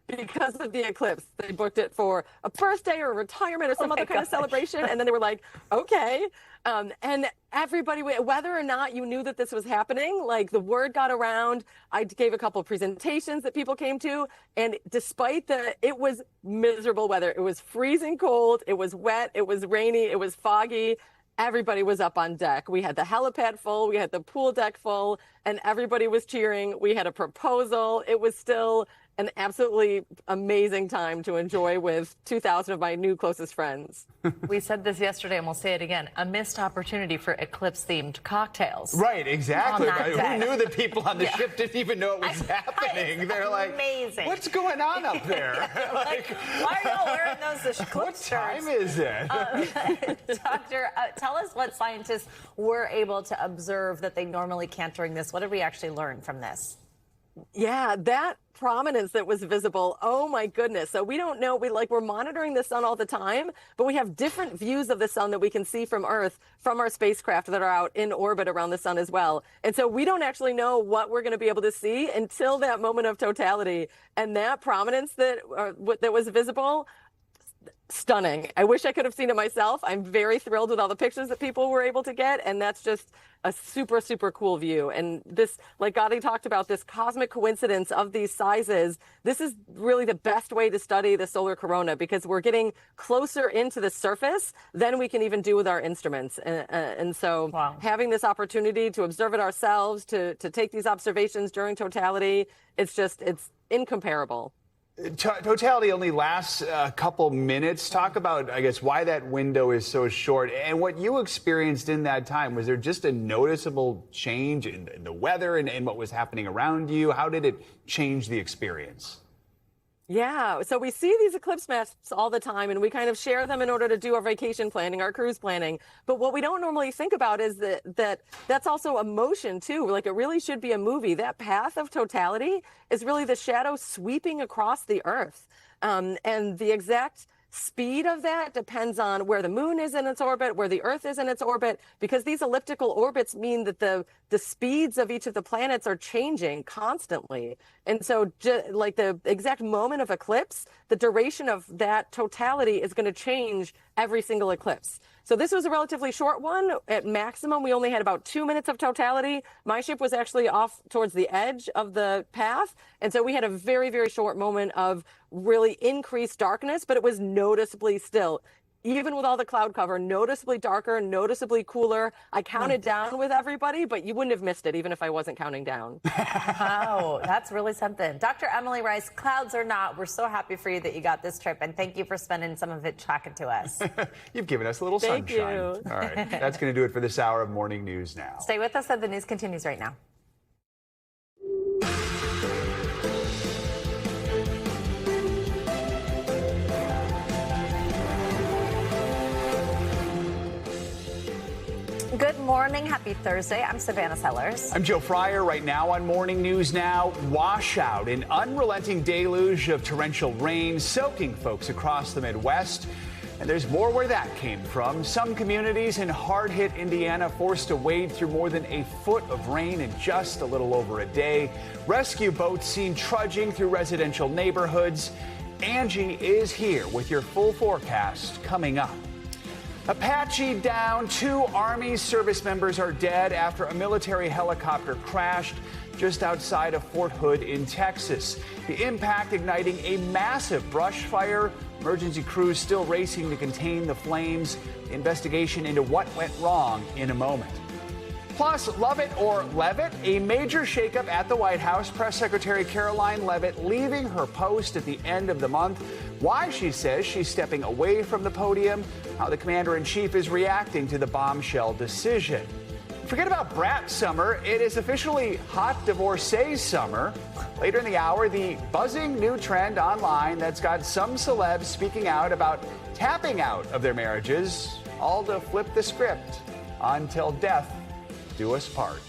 because of the eclipse. They booked it for a birthday or a retirement or some other kind of celebration, and then they were like, okay. And everybody, whether or not you knew that this was happening, like, the word got around. I gave a couple of presentations that people came to, and despite it was miserable weather. It was freezing cold, it was wet, it was rainy, it was foggy. Everybody was up on deck. We had the helipad full, we had the pool deck full, and everybody was cheering. We had a proposal. It was still an absolutely amazing time to enjoy with 2,000 of my new closest friends. We said this yesterday, and we'll say it again. A missed opportunity for eclipse-themed cocktails. Right, exactly. Who knew the people on the Yeah. ship didn't even know it was happening? They're like, amazing. What's going on up there? Like, why are y'all wearing those eclipse What time is it? Doctor, tell us what scientists were able to observe that they normally can't during this. What did we actually learn from this? Yeah, that prominence that was visible. Oh my goodness. So we don't know. We're monitoring the sun all the time, but we have different views of the sun that we can see from Earth from our spacecraft that are out in orbit around the sun as well. And so we don't actually know what we're going to be able to see until that moment of totality. And that prominence that was visible, stunning. I wish I could have seen it myself. I'm very thrilled with all the pictures that people were able to get, and that's just a super, super cool view. And this, like Gotti talked about, this cosmic coincidence of these sizes, this is really the best way to study the solar corona, because we're getting closer into the surface than we can even do with our instruments. And so having this opportunity to observe it ourselves, to take these observations during totality, it's incomparable. Totality only lasts a couple minutes. Talk about, I guess, why that window is so short and what you experienced in that time. Was there just a noticeable change in the weather and what was happening around you? How did it change the experience? Yeah, so we see these eclipse maps all the time, and we kind of share them in order to do our vacation planning, our cruise planning. But what we don't normally think about is that's also a motion too. Like, it really should be a movie. That path of totality is really the shadow sweeping across the Earth. And the exact speed of that depends on where the moon is in its orbit, where the Earth is in its orbit, because these elliptical orbits mean that the speeds of each of the planets are changing constantly. And so like the exact moment of eclipse, the duration of that totality is going to change every single eclipse. So this was a relatively short one. At maximum, we only had about 2 minutes of totality. My ship was actually off towards the edge of the path. And so we had a very, very short moment of really increased darkness, but it was noticeably still. Even with all the cloud cover, noticeably darker, noticeably cooler. I counted down with everybody, but you wouldn't have missed it even if I wasn't counting down. Wow, that's really something. Dr. Emily Rice, clouds or not, we're so happy for you that you got this trip, and thank you for spending some of it talking to us. You've given us a little Thank sunshine. you. All right, that's going to do it for this hour of Morning News Now. Stay with us, and the news continues right now. Good morning. Happy Thursday. I'm Savannah Sellers. I'm Joe Fryer. Right now on Morning News Now, washout, an unrelenting deluge of torrential rain soaking folks across the Midwest. And there's more where that came from. Some communities in hard-hit Indiana forced to wade through more than a foot of rain in just a little over a day. Rescue boats seen trudging through residential neighborhoods. Angie is here with your full forecast coming up. Apache down. 2 Army service members are dead after a military helicopter crashed just outside of Fort Hood in Texas. The impact igniting a massive brush fire. Emergency crews still racing to contain the flames. The investigation into what went wrong in a moment. Plus, love it or Leavitt, a major shakeup at the White House. Press Secretary Karoline Leavitt leaving her post at the end of the month. Why she says she's stepping away from the podium, how the commander-in-chief is reacting to the bombshell decision. Forget about brat summer. It is officially hot divorcee summer. Later in the hour, the buzzing new trend online that's got some celebs speaking out about tapping out of their marriages, all to flip the script. Until death do us part.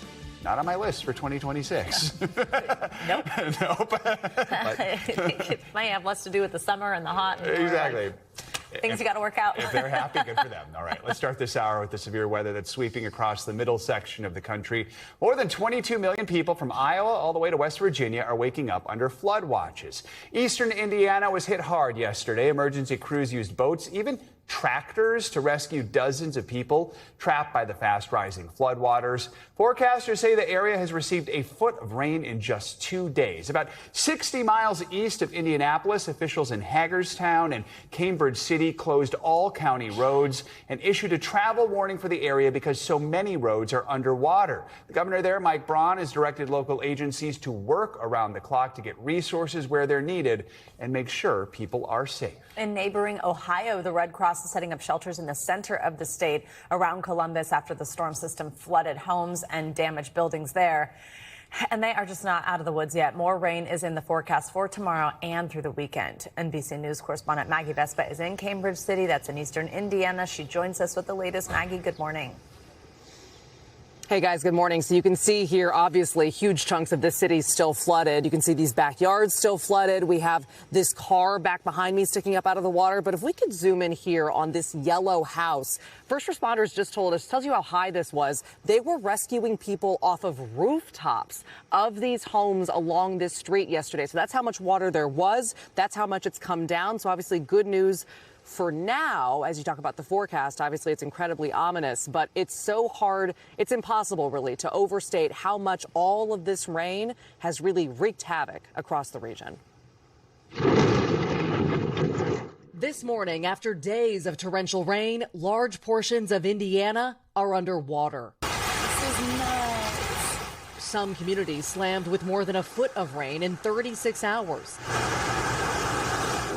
Not on my list for 2026. Nope. Nope. It might have less to do with the summer and the hot. And Exactly. Things you got to work out. If they're happy, good for them. All right, let's start this hour with the severe weather that's sweeping across the middle section of the country. More than 22 million people from Iowa all the way to West Virginia are waking up under flood watches. Eastern Indiana was hit hard yesterday. Emergency crews used boats, even tractors, to rescue dozens of people trapped by the fast-rising floodwaters. Forecasters say the area has received a foot of rain in just 2 days. About 60 miles east of Indianapolis, officials in Hagerstown and Cambridge City closed all county roads and issued a travel warning for the area because so many roads are underwater. The governor there, Mike Braun, has directed local agencies to work around the clock to get resources where they're needed and make sure people are safe. In neighboring Ohio, the Red Cross is setting up shelters in the center of the state around Columbus after the storm system flooded homes and damaged buildings there. And they are just not out of the woods yet. More rain is in the forecast for tomorrow and through the weekend. NBC News correspondent Maggie Vespa is in Cambridge City. That's in eastern Indiana. She joins us with the latest. Maggie, good morning. Hey guys, good morning. So you can see here, obviously, huge chunks of this city still flooded. You can see these backyards still flooded. We have this car back behind me sticking up out of the water. But if we could zoom in here on this yellow house, first responders just told us, tells you how high this was. They were rescuing people off of rooftops of these homes along this street yesterday. So that's how much water there was. That's how much it's come down. So obviously good news for now. As you talk about the forecast, obviously it's incredibly ominous, but it's so hard, it's impossible really to overstate how much all of this rain has really wreaked havoc across the region. This morning, after days of torrential rain, large portions of Indiana are underwater. This is nuts. Some communities slammed with more than a foot of rain in 36 hours.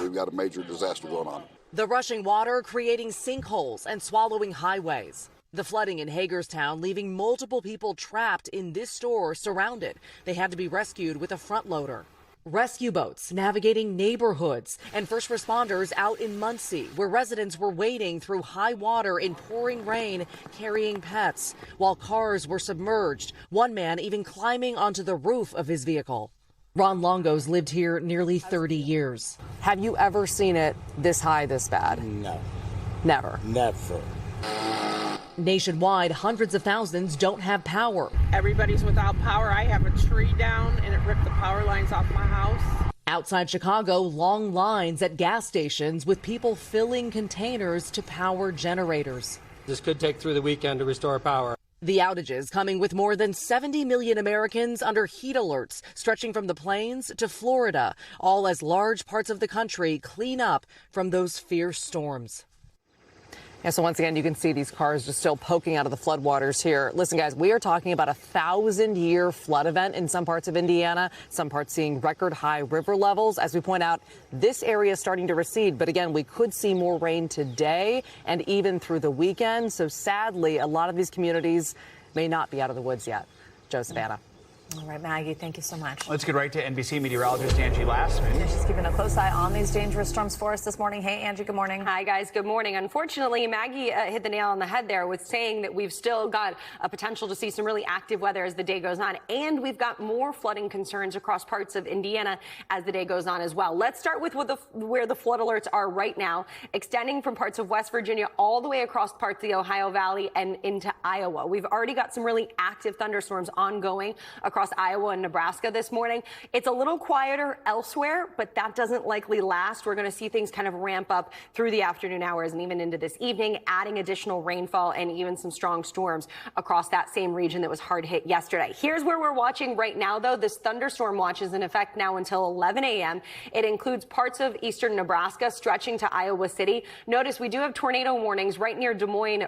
We've got a major disaster going on. The rushing water creating sinkholes and swallowing highways. The flooding in Hagerstown leaving multiple people trapped in this store surrounded. They had to be rescued with a front loader. Rescue boats navigating neighborhoods and first responders out in Muncie, where residents were wading through high water in pouring rain, carrying pets, while cars were submerged. One man even climbing onto the roof of his vehicle. Ron Longo's lived here nearly 30 years. Have you ever seen it this high, this bad? No. Never? Never. Nationwide, hundreds of thousands don't have power. Everybody's without power. I have a tree down and it ripped the power lines off my house. Outside Chicago, long lines at gas stations with people filling containers to power generators. This could take through the weekend to restore power. The outages coming with more than 70 million Americans under heat alerts, stretching from the plains to Florida, all as large parts of the country clean up from those fierce storms. Yeah, so once again, you can see these cars just still poking out of the floodwaters here. Listen, guys, we are talking about a 1,000-year flood event in some parts of Indiana, some parts seeing record high river levels. As we point out, this area is starting to recede. But again, we could see more rain today and even through the weekend. So sadly, a lot of these communities may not be out of the woods yet. Joe, Savannah. All right, Maggie, thank you so much. Let's get right to NBC meteorologist Angie Lastman. Yeah, she's keeping a close eye on these dangerous storms for us this morning. Hey, Angie, good morning. Hi, guys. Good morning. Unfortunately, Maggie hit the nail on the head there with saying that we've still got a potential to see some really active weather as the day goes on. And we've got more flooding concerns across parts of Indiana as the day goes on as well. Let's start with where the flood alerts are right now, extending from parts of West Virginia all the way across parts of the Ohio Valley and into Iowa. We've already got some really active thunderstorms ongoing across Iowa and Nebraska this morning. It's a little quieter elsewhere, but that doesn't likely last. We're going to see things kind of ramp up through the afternoon hours and even into this evening, adding additional rainfall and even some strong storms across that same region that was hard hit yesterday. Here's where we're watching right now, though. This thunderstorm watch is in effect now until 11 a.m. It includes parts of eastern Nebraska stretching to Iowa City. Notice we do have tornado warnings right near Des Moines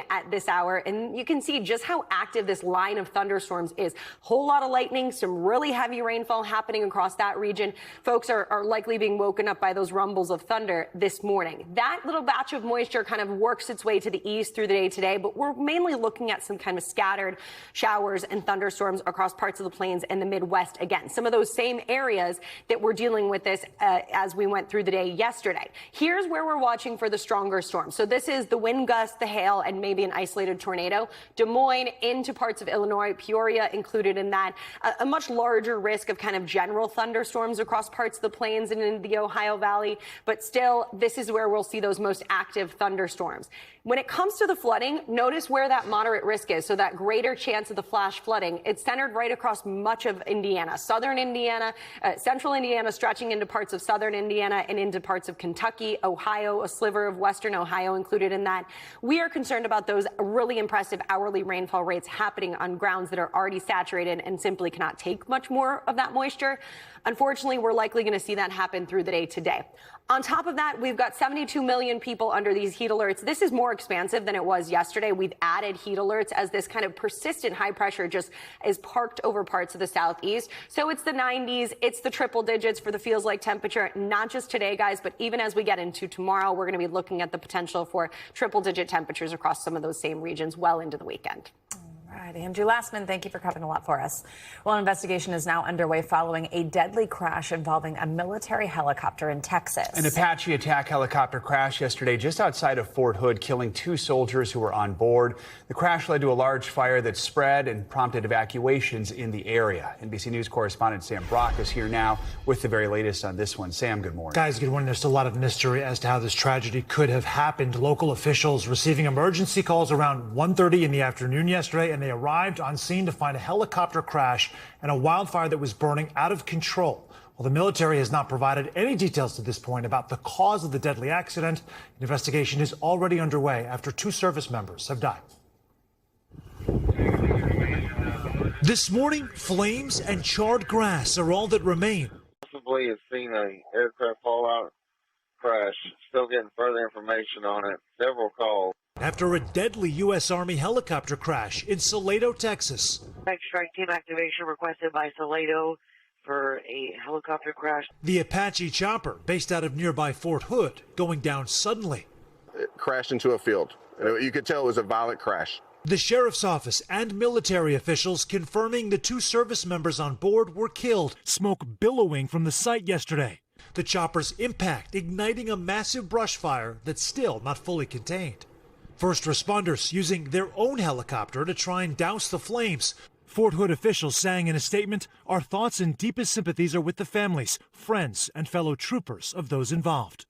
at this hour, and you can see just how active this line of thunderstorms is. Whole lot of lightning, some really heavy rainfall happening across that region. Folks are likely being woken up by those rumbles of thunder this morning. That little batch of moisture kind of works its way to the east through the day today, but we're mainly looking at some kind of scattered showers and thunderstorms across parts of the plains and the Midwest again. Some of those same areas that we're dealing with this as we went through the day yesterday. Here's where we're watching for the stronger storms. So this is the wind gust, the hail, and maybe an isolated tornado. Des Moines into parts of Illinois, Peoria included in that. A much larger risk of kind of general thunderstorms across parts of the plains and in the Ohio Valley. But still, this is where we'll see those most active thunderstorms. When it comes to the flooding, notice where that moderate risk is. So that greater chance of the flash flooding, it's centered right across much of Indiana, southern Indiana, central Indiana, stretching into parts of southern Indiana and into parts of Kentucky, Ohio, a sliver of western Ohio included in that. We are concerned about those really impressive hourly rainfall rates happening on grounds that are already saturated and simply cannot take much more of that moisture. Unfortunately, we're likely going to see that happen through the day today. On top of that, we've got 72 million people under these heat alerts. This is more expansive than it was yesterday. We've added heat alerts as this kind of persistent high pressure just is parked over parts of the southeast. So it's the 90s, it's the triple digits for the feels like temperature, not just today, guys, but even as we get into tomorrow, we're going to be looking at the potential for triple digit temperatures across some of those same regions well into the weekend. All right, Andrew Lastman, thank you for covering a lot for us. Well, an investigation is now underway following a deadly crash involving a military helicopter in Texas. An Apache attack helicopter crashed yesterday just outside of Fort Hood, killing 2 soldiers who were on board. The crash led to a large fire that spread and prompted evacuations in the area. NBC News correspondent Sam Brock is here now with the very latest on this one. Sam, good morning. Guys, good morning. There's still a lot of mystery as to how this tragedy could have happened. Local officials receiving emergency calls around 1:30 in the afternoon yesterday, and they arrived on scene to find a helicopter crash and a wildfire that was burning out of control. Well, the military has not provided any details to this point about the cause of the deadly accident. An investigation is already underway after 2 service members have died. This morning, flames and charred grass are all that remain. Possibly have seen an aircraft fallout crash. Still getting further information on it. Several calls. After a deadly U.S. Army helicopter crash in Salado, Texas. Strike team activation requested by Salado for a helicopter crash. The Apache chopper, based out of nearby Fort Hood, going down suddenly. It crashed into a field. You could tell it was a violent crash. The sheriff's office and military officials confirming the 2 service members on board were killed. Smoke billowing from the site yesterday. The chopper's impact igniting a massive brush fire that's still not fully contained. First responders using their own helicopter to try and douse the flames. Fort Hood officials saying in a statement, "Our thoughts and deepest sympathies are with the families, friends, and fellow troopers of those involved."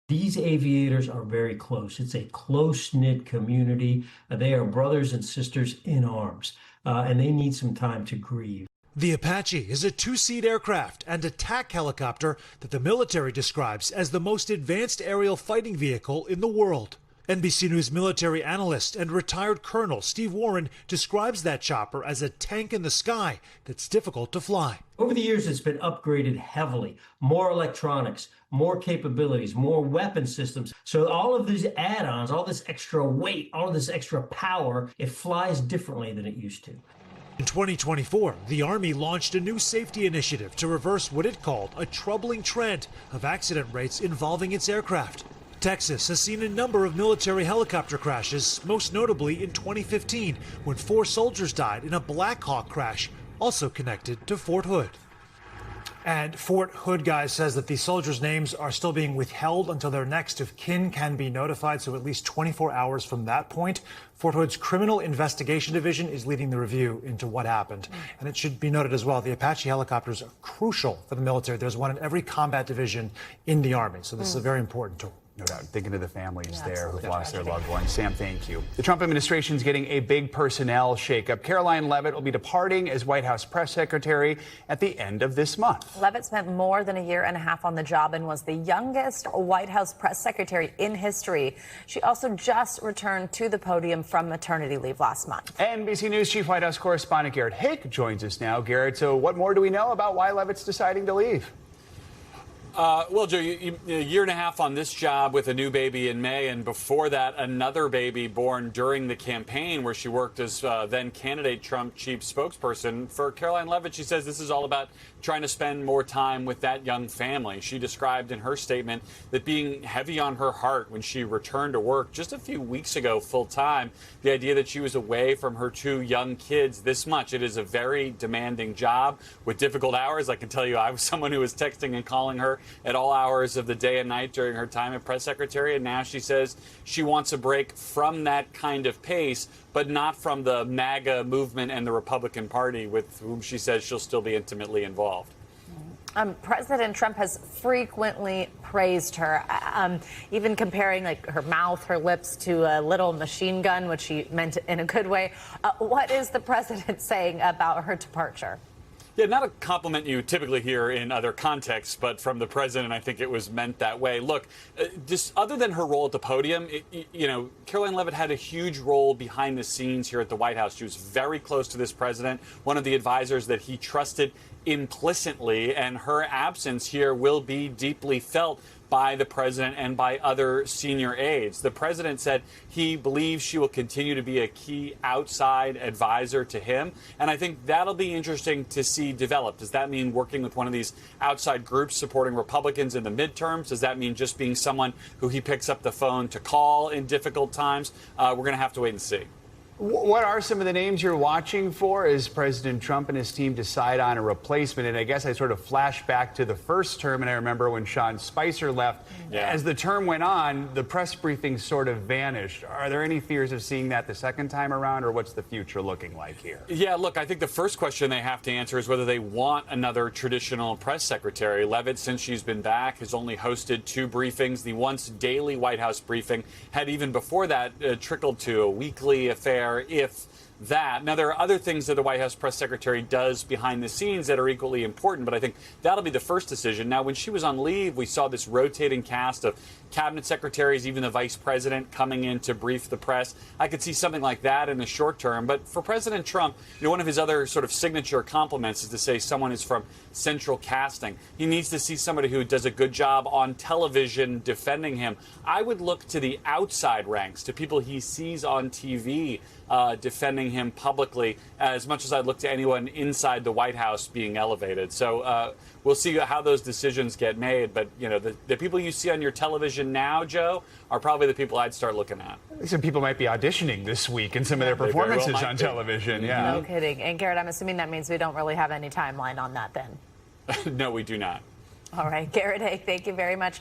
These aviators are very close. It's a close-knit community. They are brothers and sisters in arms, and they need some time to grieve. The Apache is a two-seat aircraft and attack helicopter that the military describes as the most advanced aerial fighting vehicle in the world. NBC News military analyst and retired Colonel Steve Warren describes that chopper as a tank in the sky that's difficult to fly. Over the years, it's been upgraded heavily. More electronics, more capabilities, more weapon systems. So all of these add-ons, all this extra weight, all of this extra power, it flies differently than it used to. In 2024, the Army launched a new safety initiative to reverse what it called a troubling trend of accident rates involving its aircraft. Texas has seen a number of military helicopter crashes, most notably in 2015, when 4 soldiers died in a Black Hawk crash, also connected to Fort Hood. And Fort Hood, guys, says that the soldiers' names are still being withheld until their next of kin can be notified, so at least 24 hours from that point. Fort Hood's Criminal Investigation Division is leading the review into what happened. And it should be noted as well, the Apache helicopters are crucial for the military. There's one in every combat division in the Army, so this is a very important tool. No doubt. Thinking of the families there who've lost their loved ones. Sam, thank you. The Trump administration is getting a big personnel shakeup. Karoline Leavitt will be departing as White House press secretary at the end of this month. Leavitt spent more than a year and a half on the job and was the youngest White House press secretary in history. She also just returned to the podium from maternity leave last month. NBC News Chief White House correspondent Garrett Hake joins us now. Garrett, so what more do we know about why Leavitt's deciding to leave? Well, Joe, a year and a half on this job with a new baby in May, and before that, another baby born during the campaign where she worked as then candidate Trump chief spokesperson. For Karoline Leavitt, she says this is all about trying to spend more time with that young family. She described in her statement that being heavy on her heart when she returned to work just a few weeks ago full time, the idea that she was away from her 2 young kids this much. It is a very demanding job with difficult hours. I can tell you I was someone who was texting and calling her at all hours of the day and night during her time as press secretary. And now she says she wants a break from that kind of pace, but not from the MAGA movement and the Republican Party, with whom she says she'll still be intimately involved. President Trump has frequently praised her, even comparing her mouth, her lips to a little machine gun, which he meant in a good way. What is the president saying about her departure? Yeah, not a compliment you typically hear in other contexts, but from the president, I think it was meant that way. Look, just other than her role at the podium, Karoline Leavitt had a huge role behind the scenes here at the White House. She was very close to this president, one of the advisors that he trusted implicitly, and her absence here will be deeply felt by the president and by other senior aides. The president said he believes she will continue to be a key outside advisor to him, and I think that'll be interesting to see develop. Does that mean working with one of these outside groups supporting Republicans in the midterms? Does that mean just being someone who he picks up the phone to call in difficult times? We're going to have to wait and see. What are some of the names you're watching for as President Trump and his team decide on a replacement? And I guess I sort of flash back to the first term, and I remember when Sean Spicer left. Yeah. As the term went on, the press briefings sort of vanished. Are there any fears of seeing that the second time around, or what's the future looking like here? Yeah, look, I think the first question they have to answer is whether they want another traditional press secretary. Leavitt, since she's been back, has only hosted 2 briefings. The once daily White House briefing had even before that trickled to a weekly affair, if that. Now, there are other things that the White House press secretary does behind the scenes that are equally important, but I think that'll be the first decision. Now, when she was on leave, we saw this rotating cast of cabinet secretaries, even the vice president coming in to brief the press. I could see something like that in the short term. But for President Trump, one of his other sort of signature compliments is to say someone is from central casting. He needs to see somebody who does a good job on television defending him. I would look to the outside ranks, to people he sees on TV defending him publicly, as much as I'd look to anyone inside the White House being elevated. So we'll see how those decisions get made. But, the people you see on your television now, Joe, are probably the people I'd start looking at. Some people might be auditioning this week in some of their performances on television. Yeah. No kidding. And Garrett, I'm assuming that means we don't really have any timeline on that then. No, we do not. All right. Garrett Hake, thank you very much.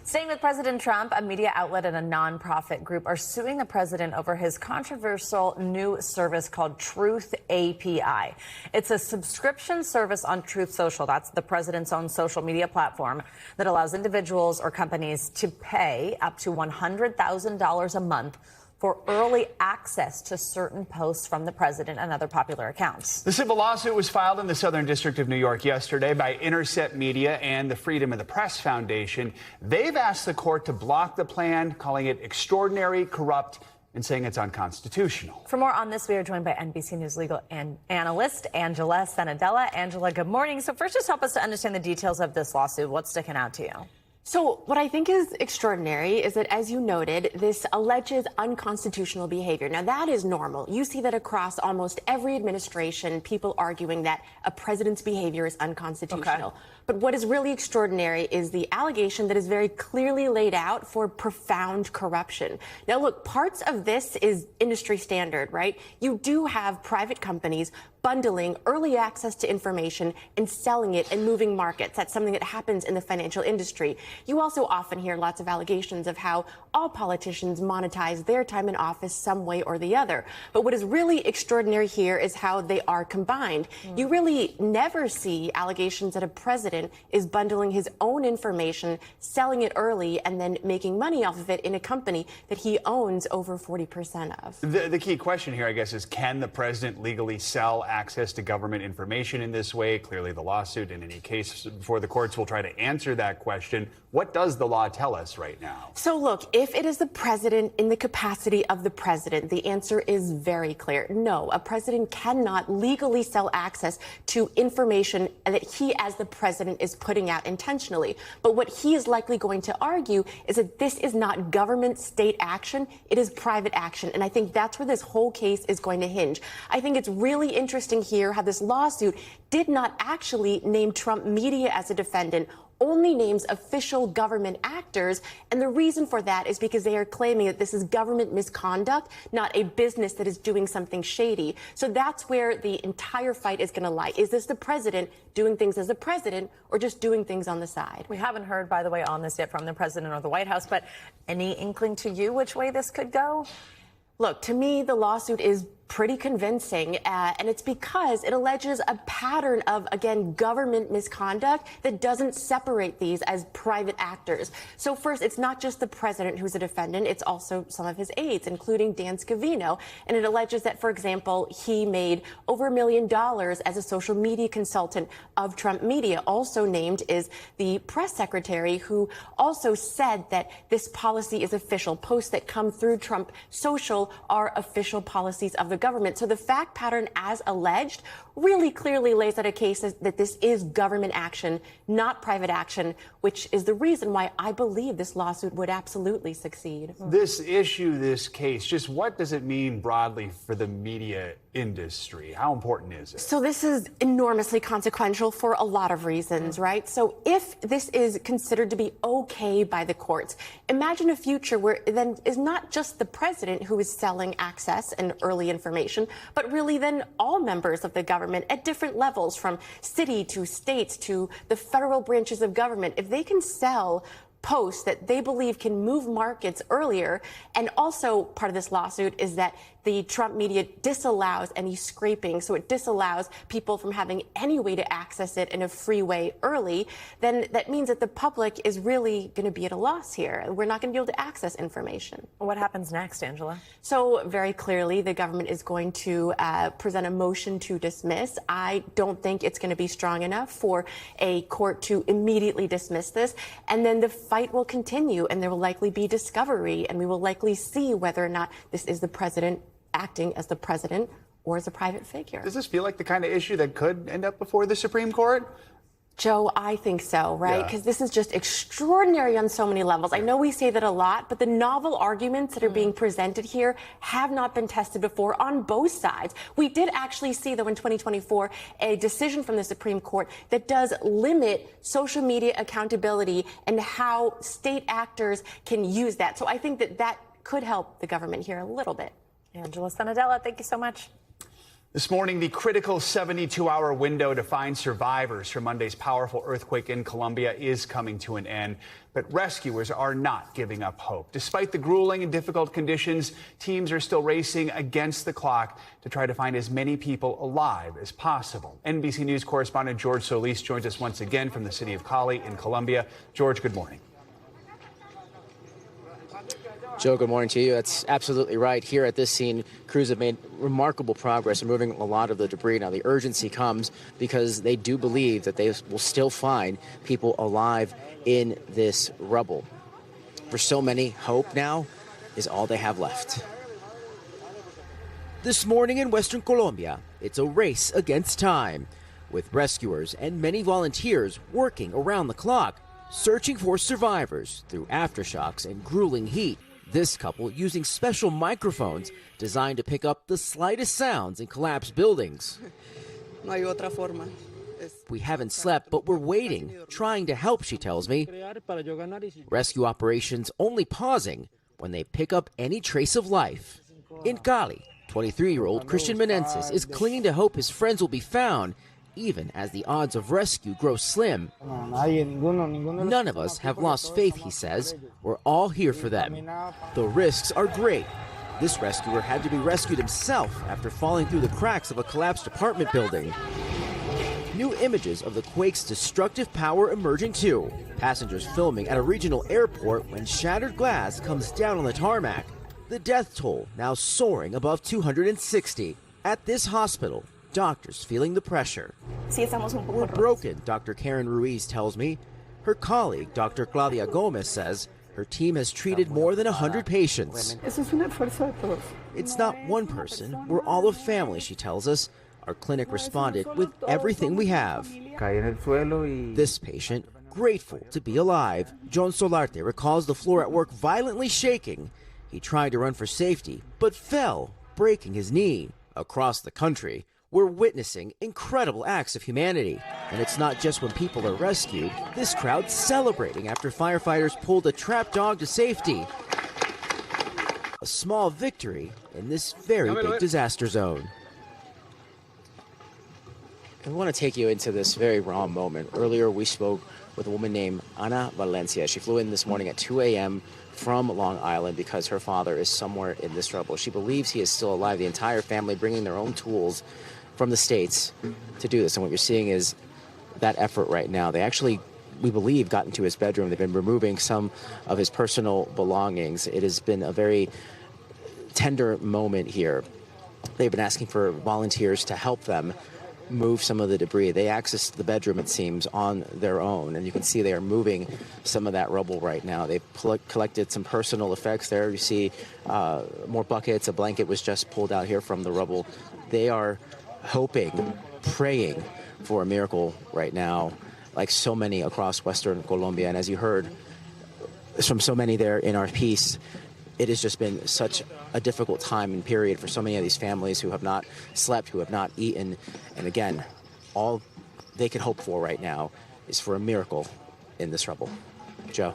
Staying with President Trump, a media outlet and a nonprofit group are suing the president over his controversial new service called Truth API. It's a subscription service on Truth Social. That's the president's own social media platform that allows individuals or companies to pay up to $100,000 a month for early access to certain posts from the president and other popular accounts. The civil lawsuit was filed in the Southern District of New York yesterday by Intercept Media and the Freedom of the Press Foundation. They've asked the court to block the plan, calling it extraordinary, corrupt, and saying it's unconstitutional. For more on this, we are joined by NBC News legal analyst Angela Sanadella. Angela, good morning. So first, just help us to understand the details of this lawsuit. What's sticking out to you? So what I think is extraordinary is that, as you noted, this alleges unconstitutional behavior. Now, that is normal. You see that across almost every administration, people arguing that a president's behavior is unconstitutional. Okay. But what is really extraordinary is the allegation that is very clearly laid out for profound corruption. Now, look, parts of this is industry standard, right? You do have private companies bundling early access to information and selling it and moving markets. That's something that happens in the financial industry. You also often hear lots of allegations of how all politicians monetize their time in office some way or the other. But what is really extraordinary here is how they are combined. You really never see allegations that a president is bundling his own information, selling it early, and then making money off of it in a company that he owns over 40% of. The key question here, I guess, is can the president legally sell access to government information in this way? Clearly, the lawsuit, in any case before the courts, will try to answer that question. What does the law tell us right now? So, look, if it is the president in the capacity of the president, the answer is very clear. No, a president cannot legally sell access to information that he, as the president, is putting out intentionally. But what he is likely going to argue is that this is not government state action, it is private action. And I think that's where this whole case is going to hinge. I think it's really interesting here how this lawsuit did not actually name Trump Media as a defendant, only names official government actors. And the reason for that is because they are claiming that this is government misconduct, not a business that is doing something shady. So that's where the entire fight is going to lie. Is this the president doing things as the president or just doing things on the side? We haven't heard, by the way, on this yet from the president or the White House, but any inkling to you which way this could go? Look, to me, the lawsuit is pretty convincing, and it's because it alleges a pattern of, again, government misconduct that doesn't separate these as private actors. So first, it's not just the president who's a defendant, it's also some of his aides, including Dan Scavino, and it alleges that, for example, he made over $1 million as a social media consultant of Trump Media. Also named is the press secretary, who also said that this policy is official. Posts that come through Trump Social are official policies of the government. So the fact pattern, as alleged, really clearly lays out a case that this is government action, not private action, which is the reason why I believe this lawsuit would absolutely succeed. This issue, this case, just what does it mean broadly for the media industry? How important is it? So this is enormously consequential for a lot of reasons, right? So if this is considered to be okay by the courts, imagine a future where then is not just the president who is selling access and early information, but really then all members of the government at different levels, from city to states to the federal branches of government. If they can sell posts that they believe can move markets earlier, and also part of this lawsuit is that the Trump media disallows any scraping, so it disallows people from having any way to access it in a free way early, then that means that the public is really going to be at a loss here. We're not going to be able to access information. What happens next, Angela? So very clearly, the government is going to present a motion to dismiss. I don't think it's going to be strong enough for a court to immediately dismiss this. And then the fight will continue, and there will likely be discovery, and we will likely see whether or not this is the president acting as the president or as a private figure. Does this feel like the kind of issue that could end up before the Supreme Court? Joe, I think so, right? Because this is just extraordinary on so many levels. I know we say that a lot, but the novel arguments that are being presented here have not been tested before on both sides. We did actually see, though, in 2024, a decision from the Supreme Court that does limit social media accountability and how state actors can use that. So I think that that could help the government here a little bit. Angela Sanadella, thank you so much. This morning, the critical 72-hour window to find survivors from Monday's powerful earthquake in Colombia is coming to an end, but rescuers are not giving up hope. Despite the grueling and difficult conditions, teams are still racing against the clock to try to find as many people alive as possible. NBC News correspondent George Solis joins us once again from the city of Cali in Colombia. George, good morning. Joe, good morning to you. That's absolutely right. Here at this scene, crews have made remarkable progress in moving a lot of the debris. Now, the urgency comes because they do believe that they will still find people alive in this rubble. For so many, hope now is all they have left. This morning in Western Colombia, it's a race against time, with rescuers and many volunteers working around the clock, searching for survivors through aftershocks and grueling heat. This couple using special microphones designed to pick up the slightest sounds in collapsed buildings. No hay otra forma. We haven't slept, but we're waiting, trying to help, she tells me. Rescue operations only pausing when they pick up any trace of life. In Cali, 23-year-old Christian Menendez is clinging to hope his friends will be found, even as the odds of rescue grow slim. None of us have lost faith, he says. We're all here for them. The risks are great. This rescuer had to be rescued himself after falling through the cracks of a collapsed apartment building. New images of the quake's destructive power emerging too. Passengers filming at a regional airport when shattered glass comes down on the tarmac. The death toll now soaring above 260. At this hospital, doctors feeling the pressure. We're broken, Dr. Karen Ruiz tells me. Her colleague, Dr. Claudia Gomez, says her team has treated more than 100 patients. It's not one person, we're all a family, she tells us. Our clinic responded with everything we have. This patient, grateful to be alive. John Solarte recalls the floor at work violently shaking. He tried to run for safety, but fell, breaking his knee. Across the country, we're witnessing incredible acts of humanity. And it's not just when people are rescued. This crowd's celebrating after firefighters pulled a trapped dog to safety. A small victory in this very big disaster zone. I want to take you into this very raw moment. Earlier, we spoke with a woman named Ana Valencia. She flew in this morning at 2 a.m. from Long Island because her father is somewhere in this rubble. She believes he is still alive. The entire family bringing their own tools from the States to do this. And what you're seeing is that effort right now. They actually, we believe, got into his bedroom. They've been removing some of his personal belongings. It has been a very tender moment here. They've been asking for volunteers to help them move some of the debris. They accessed the bedroom, it seems, on their own, and you can see they are moving some of that rubble right now. They collected some personal effects there. You see more buckets. A blanket was just pulled out here from the rubble. They are hoping, praying for a miracle right now, like so many across Western Colombia. And as you heard from so many there in our piece, it has just been such a difficult time and period for so many of these families who have not slept, who have not eaten. And again, all they can hope for right now is for a miracle in this rubble. Joe.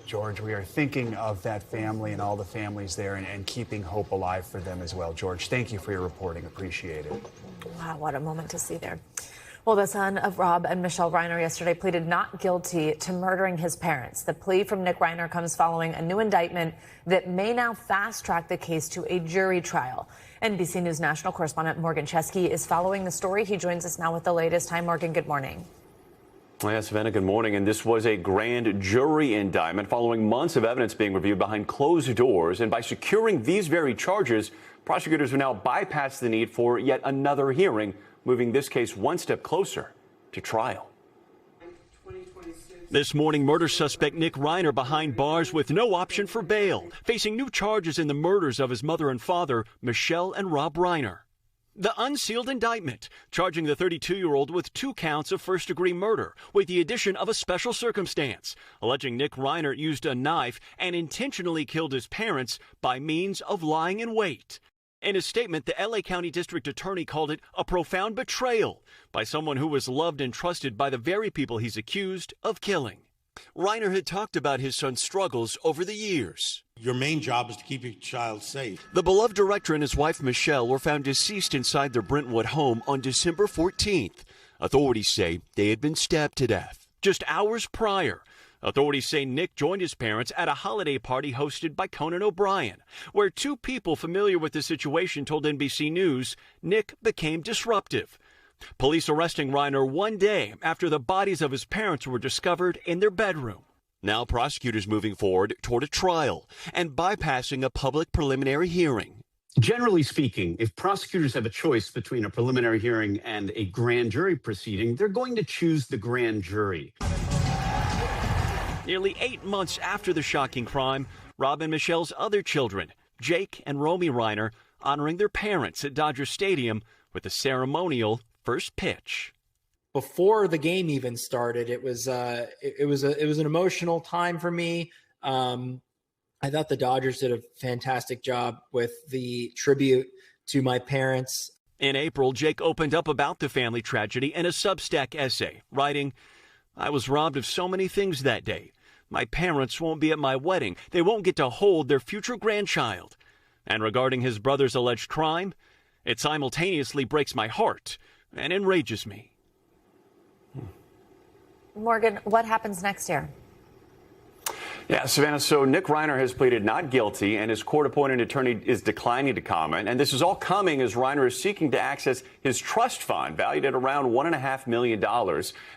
George, we are thinking of that family and all the families there and keeping hope alive for them as well. George, thank you for your reporting. Appreciate it. Wow, what a moment to see there. Well, the son of Rob and Michelle Reiner yesterday pleaded not guilty to murdering his parents. The plea from Nick Reiner comes following a new indictment that may now fast-track the case to a jury trial. NBC News national correspondent Morgan Chesky is following the story. He joins us now with the latest. Hi, Morgan. Good morning. Well, yes, Savannah, good morning. And this was a grand jury indictment following months of evidence being reviewed behind closed doors. And by securing these very charges, prosecutors will now bypass the need for yet another hearing, moving this case one step closer to trial. This morning, murder suspect Nick Reiner behind bars with no option for bail, facing new charges in the murders of his mother and father, Michelle and Rob Reiner. The unsealed indictment, charging the 32-year-old with 2 counts of first-degree murder, with the addition of a special circumstance, alleging Nick Reiner used a knife and intentionally killed his parents by means of lying in wait. In a statement, the L.A. County District Attorney called it a profound betrayal by someone who was loved and trusted by the very people he's accused of killing. Reiner had talked about his son's struggles over the years. Your main job is to keep your child safe. The beloved director and his wife, Michelle, were found deceased inside their Brentwood home on December 14th. Authorities say they had been stabbed to death. Just hours prior, authorities say Nick joined his parents at a holiday party hosted by Conan O'Brien, where 2 people familiar with the situation told NBC News Nick became disruptive. Police arresting Reiner one day after the bodies of his parents were discovered in their bedroom. Now prosecutors moving forward toward a trial and bypassing a public preliminary hearing. Generally speaking, if prosecutors have a choice between a preliminary hearing and a grand jury proceeding, they're going to choose the grand jury. Nearly 8 months after the shocking crime, Rob and Michelle's other children, Jake and Romy Reiner, honoring their parents at Dodger Stadium with a ceremonial first pitch. Before the game even started, it was an emotional time for me. I thought the Dodgers did a fantastic job with the tribute to my parents. In April, Jake opened up about the family tragedy in a Substack essay, writing, "I was robbed of so many things that day. My parents won't be at my wedding. They won't get to hold their future grandchild." And regarding his brother's alleged crime, it simultaneously breaks my heart and enrages me. Morgan, what happens next here? Yeah, Savannah, so Nick Reiner has pleaded not guilty, and his court-appointed attorney is declining to comment. And this is all coming as Reiner is seeking to access his trust fund, valued at around $1.5 million.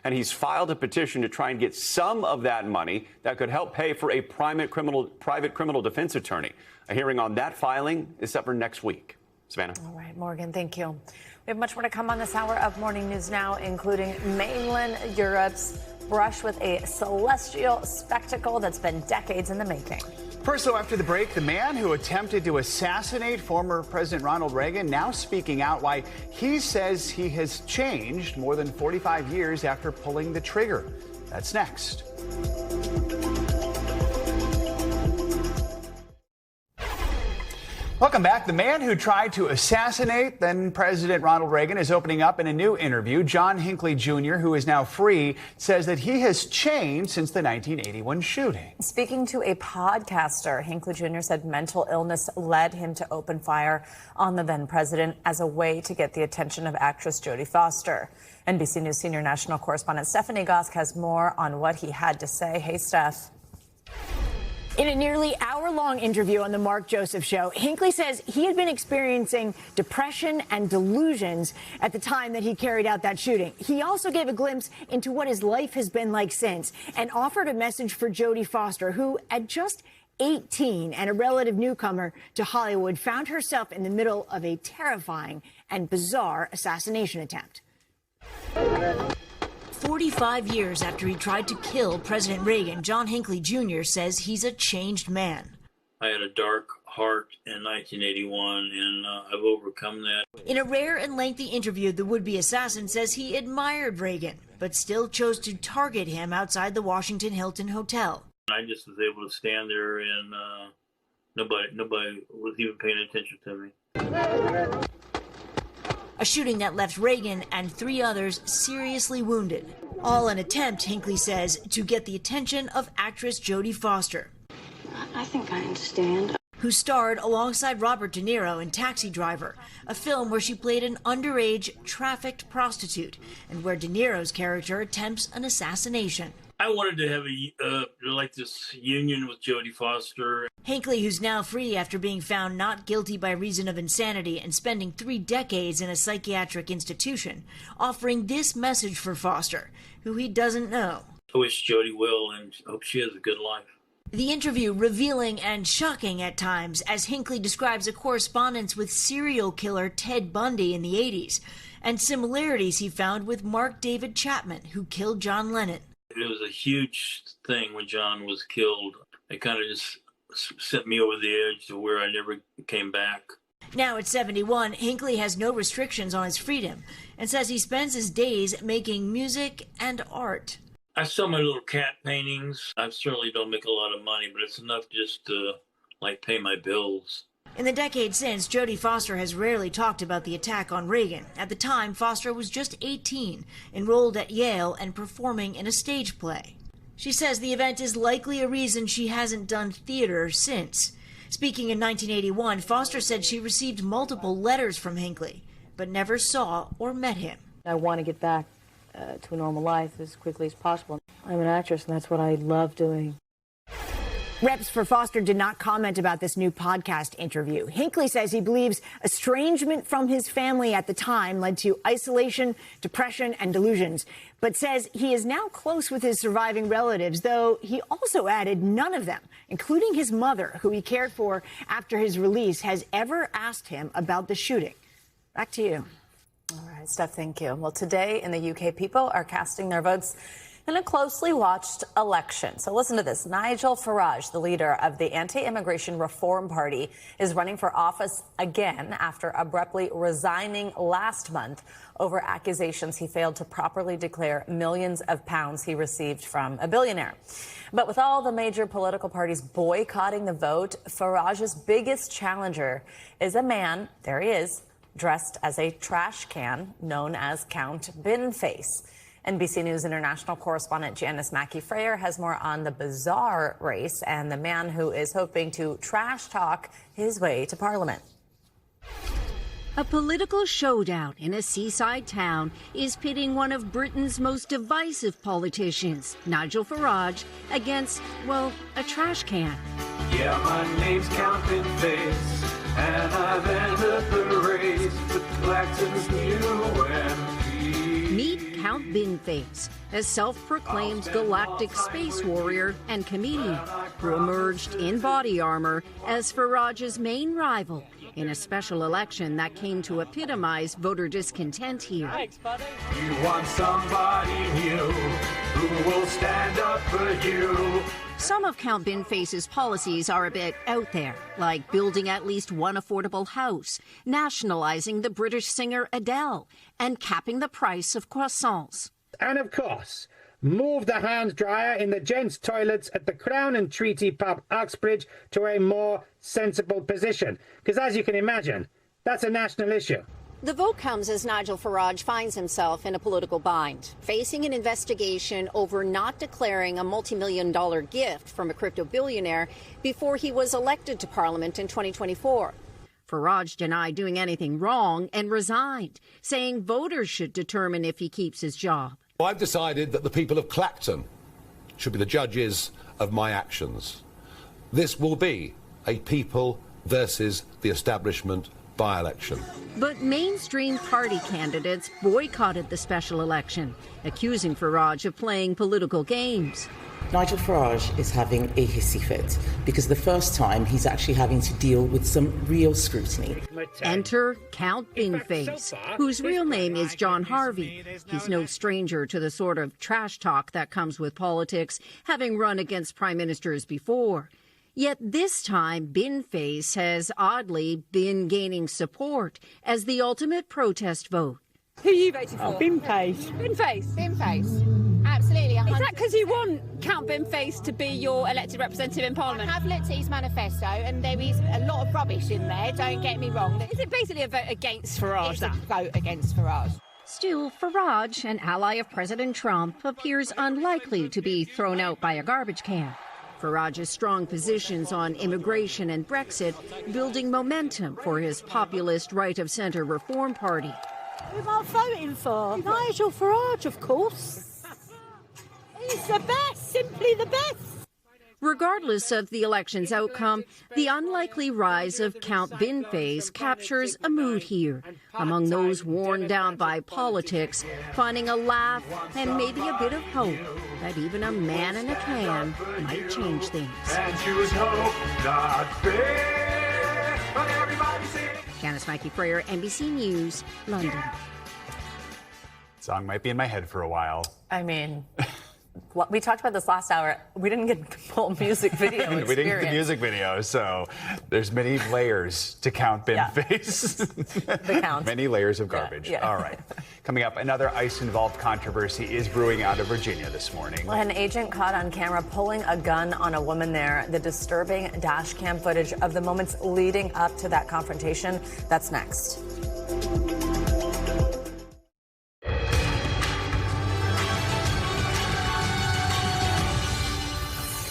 And he's filed a petition to try and get some of that money that could help pay for a private criminal defense attorney. A hearing on that filing is set for next week. Savannah. All right, Morgan, thank you. We have much more to come on this hour of Morning News Now, including mainland Europe's brush with a celestial spectacle that's been decades in the making. First, though, after the break, the man who attempted to assassinate former President Ronald Reagan now speaking out why he says he has changed more than 45 years after pulling the trigger. That's next. Welcome back. The man who tried to assassinate then President Ronald Reagan is opening up in a new interview. John Hinckley Jr., who is now free, says that he has changed since the 1981 shooting. Speaking to a podcaster, Hinckley Jr. said mental illness led him to open fire on the then president as a way to get the attention of actress Jodie Foster. NBC News senior national correspondent Stephanie Gosk has more on what he had to say. Hey, Steph. In a nearly hour-long interview on the Mark Joseph Show, Hinckley says he had been experiencing depression and delusions at the time that he carried out that shooting. He also gave a glimpse into what his life has been like since and offered a message for Jodie Foster, who, at just 18 and a relative newcomer to Hollywood, found herself in the middle of a terrifying and bizarre assassination attempt. 45 years after he tried to kill President Reagan, John Hinckley Jr. says he's a changed man. I had a dark heart in 1981, and I've overcome that. In a rare and lengthy interview, the would-be assassin says he admired Reagan, but still chose to target him outside the Washington Hilton Hotel. I just was able to stand there, and nobody was even paying attention to me. A shooting that left Reagan and 3 others seriously wounded. All an attempt, Hinckley says, to get the attention of actress Jodie Foster. I think I understand. Who starred alongside Robert De Niro in Taxi Driver, a film where she played an underage trafficked prostitute and where De Niro's character attempts an assassination. I wanted to have this union with Jodie Foster. Hinckley, who's now free after being found not guilty by reason of insanity and spending 3 decades in a psychiatric institution, offering this message for Foster, who he doesn't know. I wish Jodie well and hope she has a good life. The interview revealing and shocking at times as Hinckley describes a correspondence with serial killer Ted Bundy in the 80s and similarities he found with Mark David Chapman, who killed John Lennon. It was a huge thing when John was killed. It kind of just sent me over the edge to where I never came back. Now at 71, Hinckley has no restrictions on his freedom and says he spends his days making music and art. I sell my little cat paintings. I certainly don't make a lot of money, but it's enough just to pay my bills. In the decade since, Jodie Foster has rarely talked about the attack on Reagan. At the time, Foster was just 18, enrolled at Yale and performing in a stage play. She says the event is likely a reason she hasn't done theater since. Speaking in 1981, Foster said she received multiple letters from Hinckley, but never saw or met him. I want to get back to a normal life as quickly as possible. I'm an actress, and that's what I love doing. Reps for Foster did not comment about this new podcast interview. Hinckley says he believes estrangement from his family at the time led to isolation, depression, and delusions, but says he is now close with his surviving relatives, though he also added none of them, including his mother, who he cared for after his release, has ever asked him about the shooting. Back to you. All right, Steph, thank you. Well, today in the UK, people are casting their votes in a closely watched election. So listen to this. Nigel Farage, the leader of the Anti-Immigration Reform Party, is running for office again after abruptly resigning last month over accusations he failed to properly declare millions of pounds he received from a billionaire. But with all the major political parties boycotting the vote, Farage's biggest challenger is a man, there he is, dressed as a trash can known as Count Binface. NBC News international correspondent Janice Mackey-Frayer has more on the bizarre race and the man who is hoping to trash talk his way to Parliament. A political showdown in a seaside town is pitting one of Britain's most divisive politicians, Nigel Farage, against, well, a trash can. Yeah, my name's Count Binface, and I've entered the race with Clacton's new MP. Meet Count Binface, a self-proclaimed galactic space warrior and comedian who emerged in body armor as Farage's main rival in a special election that came to epitomize voter discontent here. Thanks, buddy. You want somebody new who will stand up for you. Some of Count Binface's policies are a bit out there, like building at least one affordable house, nationalizing the British singer Adele, and capping the price of croissants. And of course, move the hand dryer in the gents' toilets at the Crown and Treaty pub Uxbridge to a more sensible position. Because as you can imagine, that's a national issue. The vote comes as Nigel Farage finds himself in a political bind, facing an investigation over not declaring a multi-million-dollar gift from a crypto billionaire before he was elected to Parliament in 2024. Farage denied doing anything wrong and resigned, saying voters should determine if he keeps his job. I've decided that the people of Clacton should be the judges of my actions. This will be a people versus the establishment by-election. But mainstream party candidates boycotted the special election, accusing Farage of playing political games. Nigel Farage is having a hissy fit because the first time he's actually having to deal with some real scrutiny. Enter Count Binface, whose real name is John Harvey. He's no stranger to the sort of trash talk that comes with politics, having run against prime ministers before. Yet this time, Binface has oddly been gaining support as the ultimate protest vote. Who are you voting for? Binface. Binface. Binface. Absolutely. Is that because you want Count Binface to be your elected representative in Parliament? I have looked at his manifesto and there is a lot of rubbish in there, don't get me wrong. Is it basically a vote against Farage? It's a vote against Farage. Still, Farage, an ally of President Trump, appears unlikely to be thrown out by a garbage can. Farage's strong positions on immigration and Brexit building momentum for his populist right-of-centre Reform Party. Who am I voting for? Nigel Farage, of course. He's the best, simply the best. Regardless of the election's outcome, the unlikely rise of Count Binface captures a mood here among those worn down by politics, finding a laugh and maybe a bit of hope that even a man in a can might change things. And choose hope, not fear. But everybody sing. Janice Mackey-Frayer, NBC News, London. Song might be in my head for a while. I mean, we talked about this last hour. We didn't get the full music video experience. We didn't get the music video, so there's many layers to Count Binface. The count. Many layers of garbage. Yeah. All right. Coming up, another ICE-involved controversy is brewing out of Virginia this morning. Well, an agent caught on camera pulling a gun on a woman there. The disturbing dash cam footage of the moments leading up to that confrontation. That's next.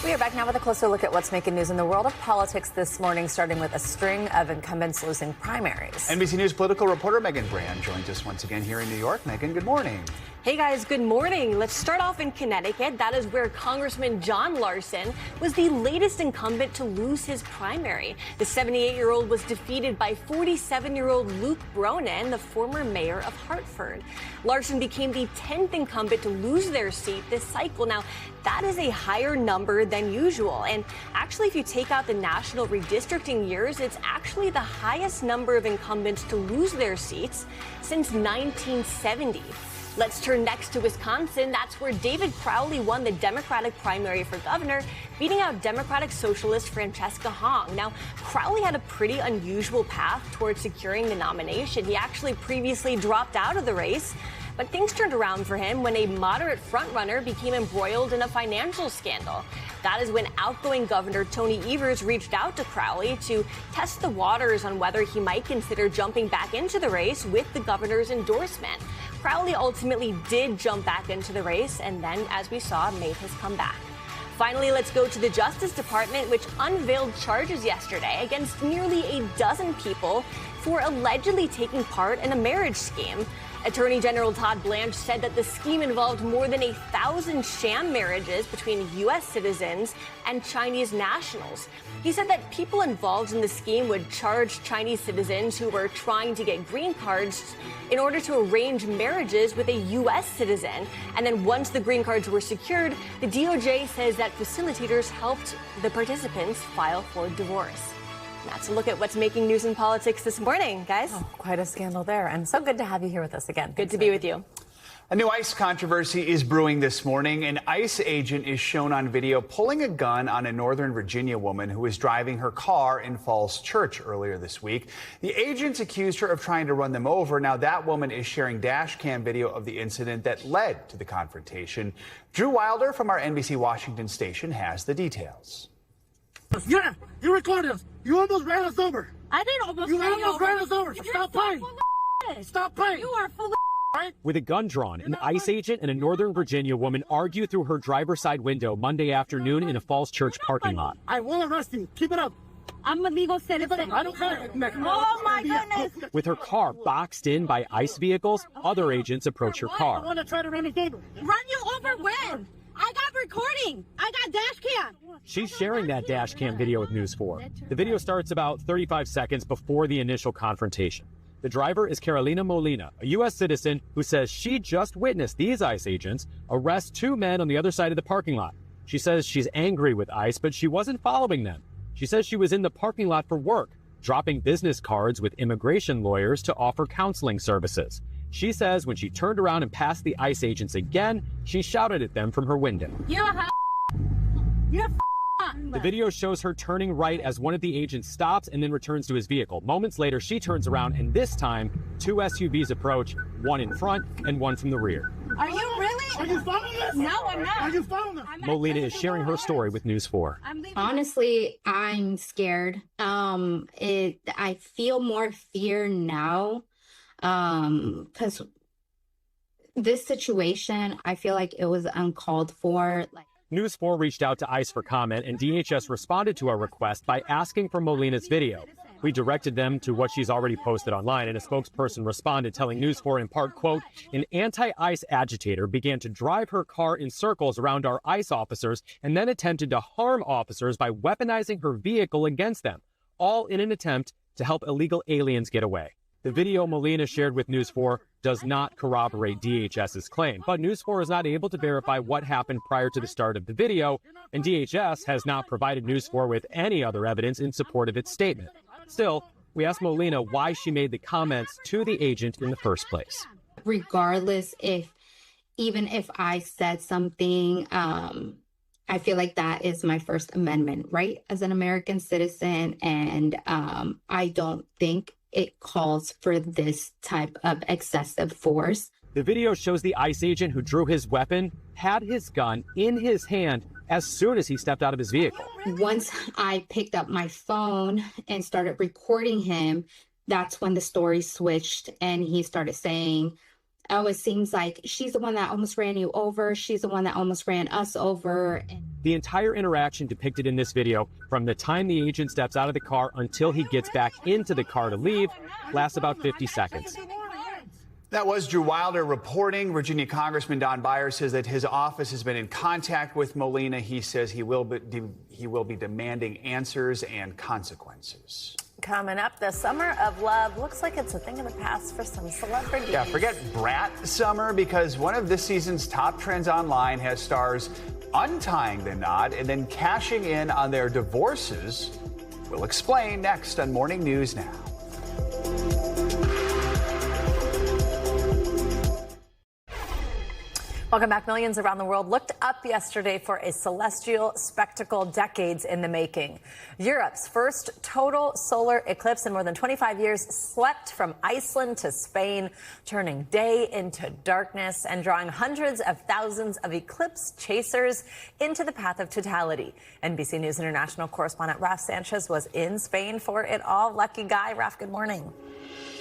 We are back now with a closer look at what's making news in the world of politics this morning, starting with a string of incumbents losing primaries. NBC News political reporter Megan Brand joins us once again here in New York. Megan, good morning. Hey guys, good morning. Let's start off in Connecticut. That is where Congressman John Larson was the latest incumbent to lose his primary. The 78-year-old was defeated by 47-year-old Luke Bronin, the former mayor of Hartford. Larson became the 10th incumbent to lose their seat this cycle. Now, that is a higher number than usual. And actually, if you take out the national redistricting years, it's actually the highest number of incumbents to lose their seats since 1970. Let's turn next to Wisconsin. That's where David Crowley won the Democratic primary for governor, beating out Democratic Socialist Francesca Hong. Now, Crowley had a pretty unusual path towards securing the nomination. He actually previously dropped out of the race, but things turned around for him when a moderate frontrunner became embroiled in a financial scandal. That is when outgoing Governor Tony Evers reached out to Crowley to test the waters on whether he might consider jumping back into the race with the governor's endorsement. Crowley ultimately did jump back into the race and then, as we saw, made his comeback. Finally, let's go to the Justice Department, which unveiled charges yesterday against nearly a dozen people for allegedly taking part in a marriage scheme. Attorney General Todd Blanche said that the scheme involved more than 1,000 sham marriages between U.S. citizens and Chinese nationals. He said that people involved in the scheme would charge Chinese citizens who were trying to get green cards in order to arrange marriages with a U.S. citizen. And then once the green cards were secured, the DOJ says that facilitators helped the participants file for divorce. That's a look at what's making news in politics this morning, guys. Oh, quite a scandal there. And so good to have you here with us again. Good to be with you. A new ICE controversy is brewing this morning. An ICE agent is shown on video pulling a gun on a Northern Virginia woman who was driving her car in Falls Church earlier this week. The agents accused her of trying to run them over. Now that woman is sharing dash cam video of the incident that led to the confrontation. Drew Wilder from our NBC Washington station has the details. Yeah, you recorded us. You almost ran us over. I didn't almost ran us over. Stop playing. Stop playing. You are full of right? With a gun drawn, an ICE agent and a Northern Virginia woman argue through her driver's side window Monday afternoon in a Falls Church parking lot. I will arrest you. Keep it up. I'm a legal citizen. I don't care. Oh my goodness. With her car boxed in by ICE vehicles, other agents approach her I car. want to try to run us over. Run you over when? I got recording. I got dash cam. She's sharing that dash cam video with News 4. The video starts about 35 seconds before the initial confrontation. The driver is Karoline Molina, a U.S. citizen who says she just witnessed these ICE agents arrest two men on the other side of the parking lot. She says she's angry with ICE, but she wasn't following them. She says she was in the parking lot for work, dropping business cards with immigration lawyers to offer counseling services. She says when she turned around and passed the ICE agents again, she shouted at them from her window. You're a You're The video shows her turning right as one of the agents stops and then returns to his vehicle. Moments later, she turns around, and this time, two SUVs approach, one in front and one from the rear. Are you really? Are you following this? No, I'm not. Are you following this? Molina is sharing her story with News 4. Honestly, I'm scared. I feel more fear now because this situation, I feel like it was uncalled for. News 4 reached out to ICE for comment, and DHS responded to our request by asking for Molina's video. We directed them to what she's already posted online, and a spokesperson responded telling News 4 in part, quote, an anti-ICE agitator began to drive her car in circles around our ICE officers and then attempted to harm officers by weaponizing her vehicle against them, all in an attempt to help illegal aliens get away. The video Molina shared with News 4 does not corroborate DHS's claim, but News 4 is not able to verify what happened prior to the start of the video, and DHS has not provided News 4 with any other evidence in support of its statement. Still, we asked Molina why she made the comments to the agent in the first place. Regardless, even if I said something, I feel like that is my First Amendment right as an American citizen, and I don't think it calls for this type of excessive force. The video shows the ICE agent who drew his weapon had his gun in his hand as soon as he stepped out of his vehicle. Once I picked up my phone and started recording him, that's when the story switched and he started saying, oh, it seems like she's the one that almost ran you over. She's the one that almost ran us over. The entire interaction depicted in this video, from the time the agent steps out of the car until he gets back into the car to leave, lasts about 50 seconds. That was Drew Wilder reporting. Virginia Congressman Don Byers says that his office has been in contact with Molina. He says he will be demanding answers and consequences. Coming up, the summer of love looks like it's a thing of the past for some celebrities. Yeah, forget brat summer, because one of this season's top trends online has stars untying the knot and then cashing in on their divorces. We'll explain next on Morning News Now. Welcome back. Millions around the world looked up yesterday for a celestial spectacle decades in the making. Europe's first total solar eclipse in more than 25 years swept from Iceland to Spain, turning day into darkness and drawing hundreds of thousands of eclipse chasers into the path of totality. NBC News International correspondent Raf Sanchez was in Spain for it all. Lucky guy. Raf, good morning.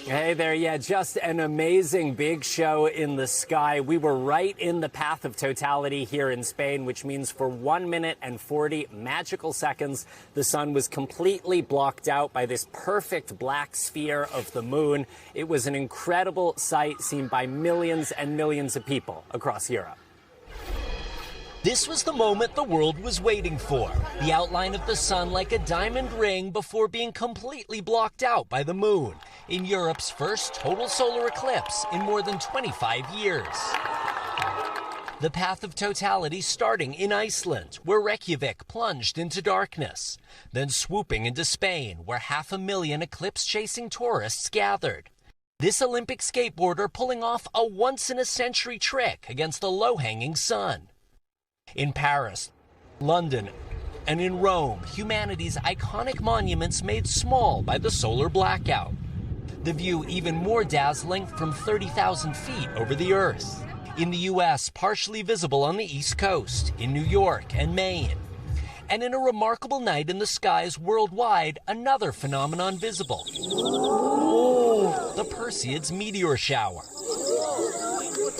Hey there. Yeah, just an amazing big show in the sky. We were right in the path of totality here in Spain, which means for 1 minute and 40 magical seconds, the sun was completely blocked out by this perfect black sphere of the moon. It was an incredible sight seen by millions and millions of people across Europe. This was the moment the world was waiting for. The outline of the sun like a diamond ring before being completely blocked out by the moon in Europe's first total solar eclipse in more than 25 years. The path of totality starting in Iceland, where Reykjavik plunged into darkness, then swooping into Spain, where 500,000 eclipse-chasing tourists gathered. This Olympic skateboarder pulling off a once-in-a-century trick against the low-hanging sun. In Paris, London, and in Rome, humanity's iconic monuments made small by the solar blackout. The view even more dazzling from 30,000 feet over the Earth. In the U.S., partially visible on the East Coast, in New York and Maine. And in a remarkable night in the skies worldwide, another phenomenon visible. The Perseids meteor shower.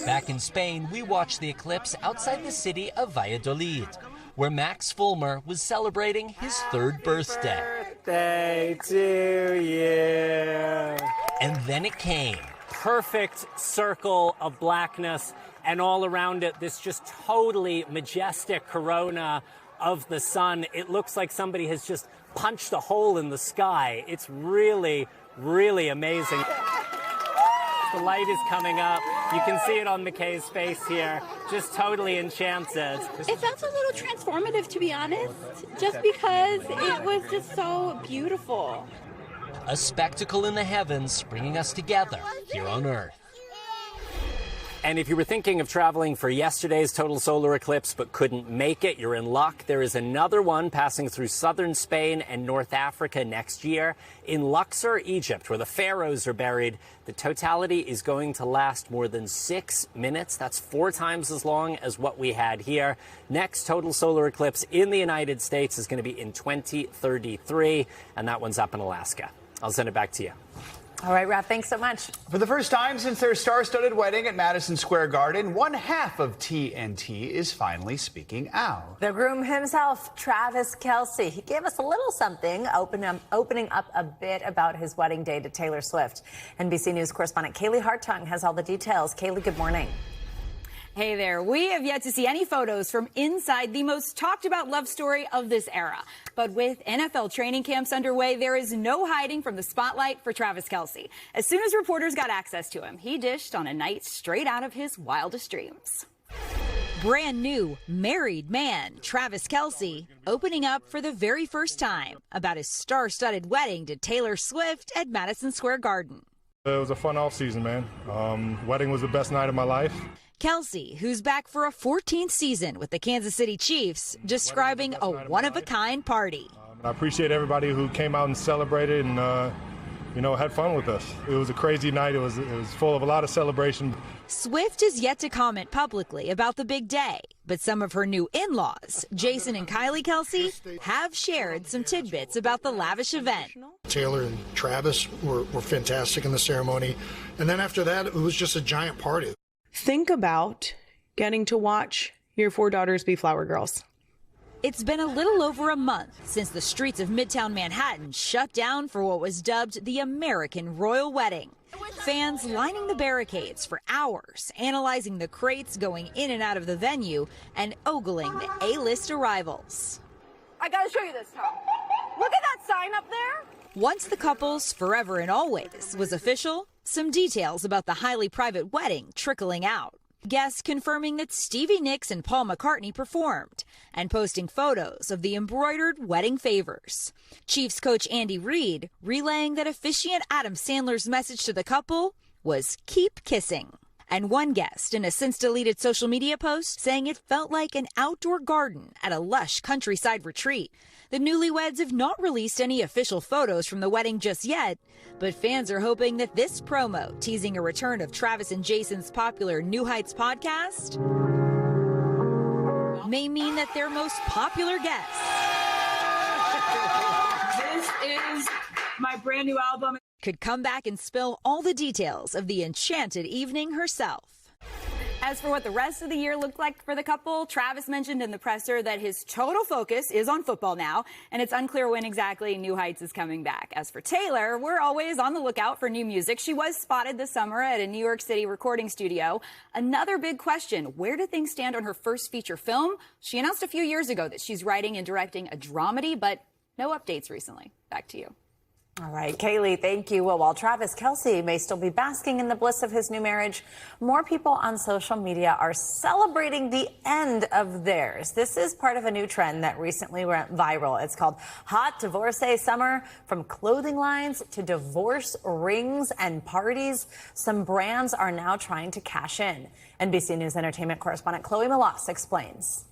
Back in Spain, we watched the eclipse outside the city of Valladolid, where Max Fulmer was celebrating his third birthday. Birthday to you. And then it came. Perfect circle of blackness, and all around it, this just totally majestic corona of the sun. It looks like somebody has just punched a hole in the sky. It's really, really amazing. The light is coming up. You can see it on McKay's face here. Just totally enchanted. It felt a little transformative, to be honest, just because it was just so beautiful. A spectacle in the heavens bringing us together here on Earth. And if you were thinking of traveling for yesterday's total solar eclipse but couldn't make it, you're in luck. There is another one passing through southern Spain and North Africa next year. In Luxor, Egypt, where the pharaohs are buried, the totality is going to last more than 6 minutes. That's 4 times as long as what we had here. Next total solar eclipse in the United States is going to be in 2033, and that one's up in Alaska. I'll send it back to you. All right, Raf, thanks so much. For the first time since their star-studded wedding at Madison Square Garden, one half of TNT is finally speaking out. The groom himself, Travis Kelce, he gave us a little something, opening up a bit about his wedding day to Taylor Swift. NBC News correspondent Kaylee Hartung has all the details. Kaylee, good morning. Hey there. We have yet to see any photos from inside the most talked about love story of this era. But with NFL training camps underway, there is no hiding from the spotlight for Travis Kelce. As soon as reporters got access to him, he dished on a night straight out of his wildest dreams. Brand new, married man, Travis Kelce, opening up for the very first time about his star-studded wedding to Taylor Swift at Madison Square Garden. It was a fun off-season, man. Wedding was the best night of my life. Kelce, who's back for a 14th season with the Kansas City Chiefs, describing a one-of-a-kind party. I appreciate everybody who came out and celebrated and, had fun with us. It was a crazy night. It was full of a lot of celebration. Swift is yet to comment publicly about the big day, but some of her new in-laws, Jason and Kylie Kelce, have shared some tidbits about the lavish event. Taylor and Travis were fantastic in the ceremony, and then after that, it was just a giant party. Think about getting to watch your 4 daughters be flower girls. It's been a little over a month since the streets of Midtown Manhattan shut down for what was dubbed the American Royal Wedding. Fans lining the barricades for hours, analyzing the crates going in and out of the venue, and ogling the A-list arrivals. I gotta show you this, Tom. Look at that sign up there. Once the couple's forever and always was official, some details about the highly private wedding trickling out. Guests confirming that Stevie Nicks and Paul McCartney performed and posting photos of the embroidered wedding favors. Chiefs coach Andy Reid relaying that officiant Adam Sandler's message to the couple was keep kissing. And one guest in a since-deleted social media post saying it felt like an outdoor garden at a lush countryside retreat. The newlyweds have not released any official photos from the wedding just yet, but fans are hoping that this promo teasing a return of Travis and Jason's popular New Heights podcast may mean that their most popular guest. This is my brand new album. Could come back and spill all the details of the enchanted evening herself. As for what the rest of the year looked like for the couple, Travis mentioned in the presser that his total focus is on football now, and it's unclear when exactly New Heights is coming back. As for Taylor, we're always on the lookout for new music. She was spotted this summer at a New York City recording studio. Another big question, where do things stand on her first feature film? She announced a few years ago that she's writing and directing a dramedy, but no updates recently. Back to you. All right, Kaylee, thank you. Well, while Travis Kelce may still be basking in the bliss of his new marriage, more people on social media are celebrating the end of theirs. This is part of a new trend that recently went viral. It's called Hot Divorcee Summer. From clothing lines to divorce rings and parties, some brands are now trying to cash in. NBC News entertainment correspondent Chloe Melas explains.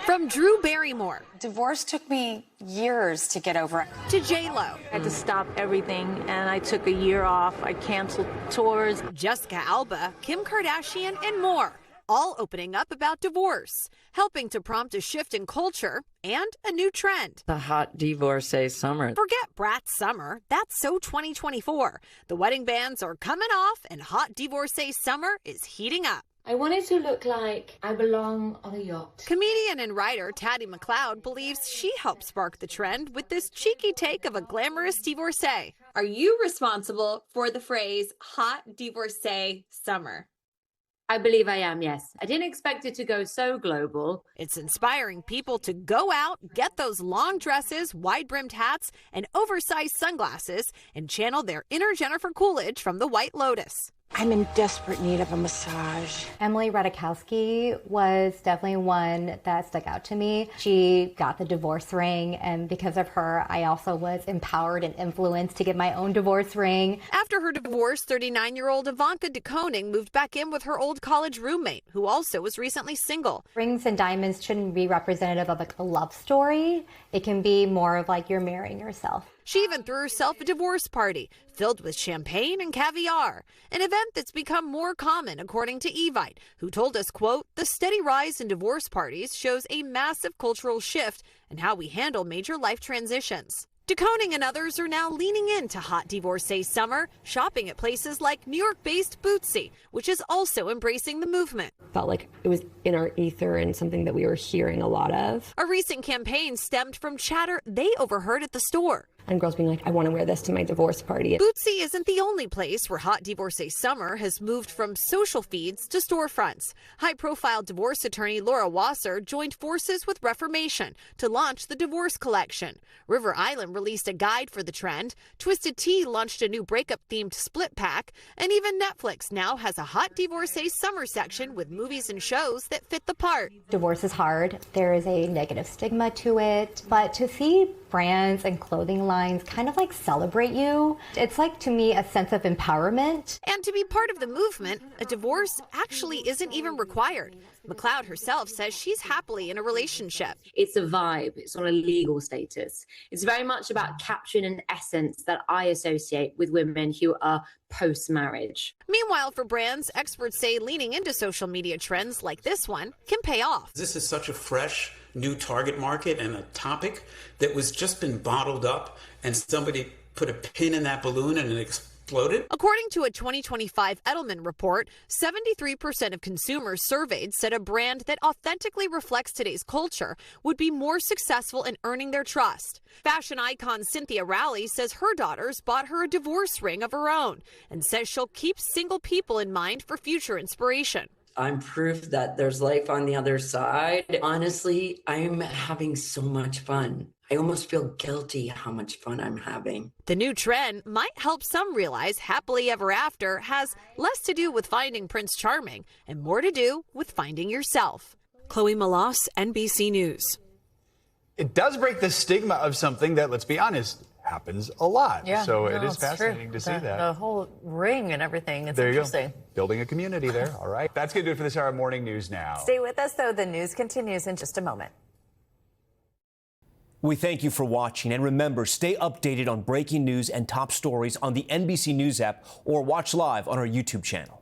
From Drew Barrymore. Divorce took me years to get over. To J-Lo. I had to stop everything, and I took a year off. I canceled tours. Jessica Alba, Kim Kardashian, and more. All opening up about divorce, helping to prompt a shift in culture and a new trend. The hot divorcee summer. Forget Brat's summer. That's so 2024. The wedding bands are coming off, and hot divorcee summer is heating up. I wanted to look like I belong on a yacht. Comedian and writer Taddy McLeod believes she helped spark the trend with this cheeky take of a glamorous divorcee. Are you responsible for the phrase hot divorcee summer? I believe I am, yes. I didn't expect it to go so global. It's inspiring people to go out, get those long dresses, wide-brimmed hats, and oversized sunglasses, and channel their inner Jennifer Coolidge from the White Lotus. I'm in desperate need of a massage. Emily Ratajkowski was definitely one that stuck out to me. She got the divorce ring, and because of her, I also was empowered and influenced to get my own divorce ring. After her divorce, 39-year-old Ivanka de Koning moved back in with her old college roommate, who also was recently single. Rings and diamonds shouldn't be representative of like a love story. It can be more of like you're marrying yourself. She even threw herself a divorce party filled with champagne and caviar, an event that's become more common, according to Evite, who told us, quote, the steady rise in divorce parties shows a massive cultural shift in how we handle major life transitions. de Koning and others are now leaning into hot divorcee summer, shopping at places like New York-based Bootsy, which is also embracing the movement. Felt like it was in our ether and something that we were hearing a lot of. A recent campaign stemmed from chatter they overheard at the store. And girls being like, I want to wear this to my divorce party. Bootsy isn't the only place where hot divorcee summer has moved from social feeds to storefronts. High-profile divorce attorney Laura Wasser joined forces with Reformation to launch the Divorce Collection. River Island released a guide for the trend. Twisted Tea launched a new breakup-themed split pack. And even Netflix now has a hot divorcee summer section with movies and shows that fit the part. Divorce is hard. There is a negative stigma to it. But to see brands and clothing lines kind of like celebrate you, it's like, to me, a sense of empowerment. And to be part of the movement, a divorce actually isn't even required. McLeod herself says she's happily in a relationship. It's a vibe. It's not a legal status. It's very much about capturing an essence that I associate with women who are post-marriage. Meanwhile, for brands, experts say leaning into social media trends like this one can pay off. This is such a fresh, new target market and a topic that was just been bottled up, and somebody put a pin in that balloon and it exploded. According to a 2025 Edelman report, 73% of consumers surveyed said a brand that authentically reflects today's culture would be more successful in earning their trust. Fashion icon Cynthia Rowley says her daughters bought her a divorce ring of her own and says she'll keep single people in mind for future inspiration. I'm proof that there's life on the other side. Honestly, I'm having so much fun. I almost feel guilty how much fun I'm having. The new trend might help some realize happily ever after has less to do with finding Prince Charming and more to do with finding yourself. Chloe Malas, NBC News. It does break the stigma of something that, let's be honest, happens a lot. Yeah, so no, it is it's fascinating true. to see that. The whole ring and everything. It's There you interesting. go. Building a community there. All right. That's going to do it for this hour of Morning News Now. Stay with us, though. The news continues in just a moment. We thank you for watching, and remember, stay updated on breaking news and top stories on the NBC News app or watch live on our YouTube channel.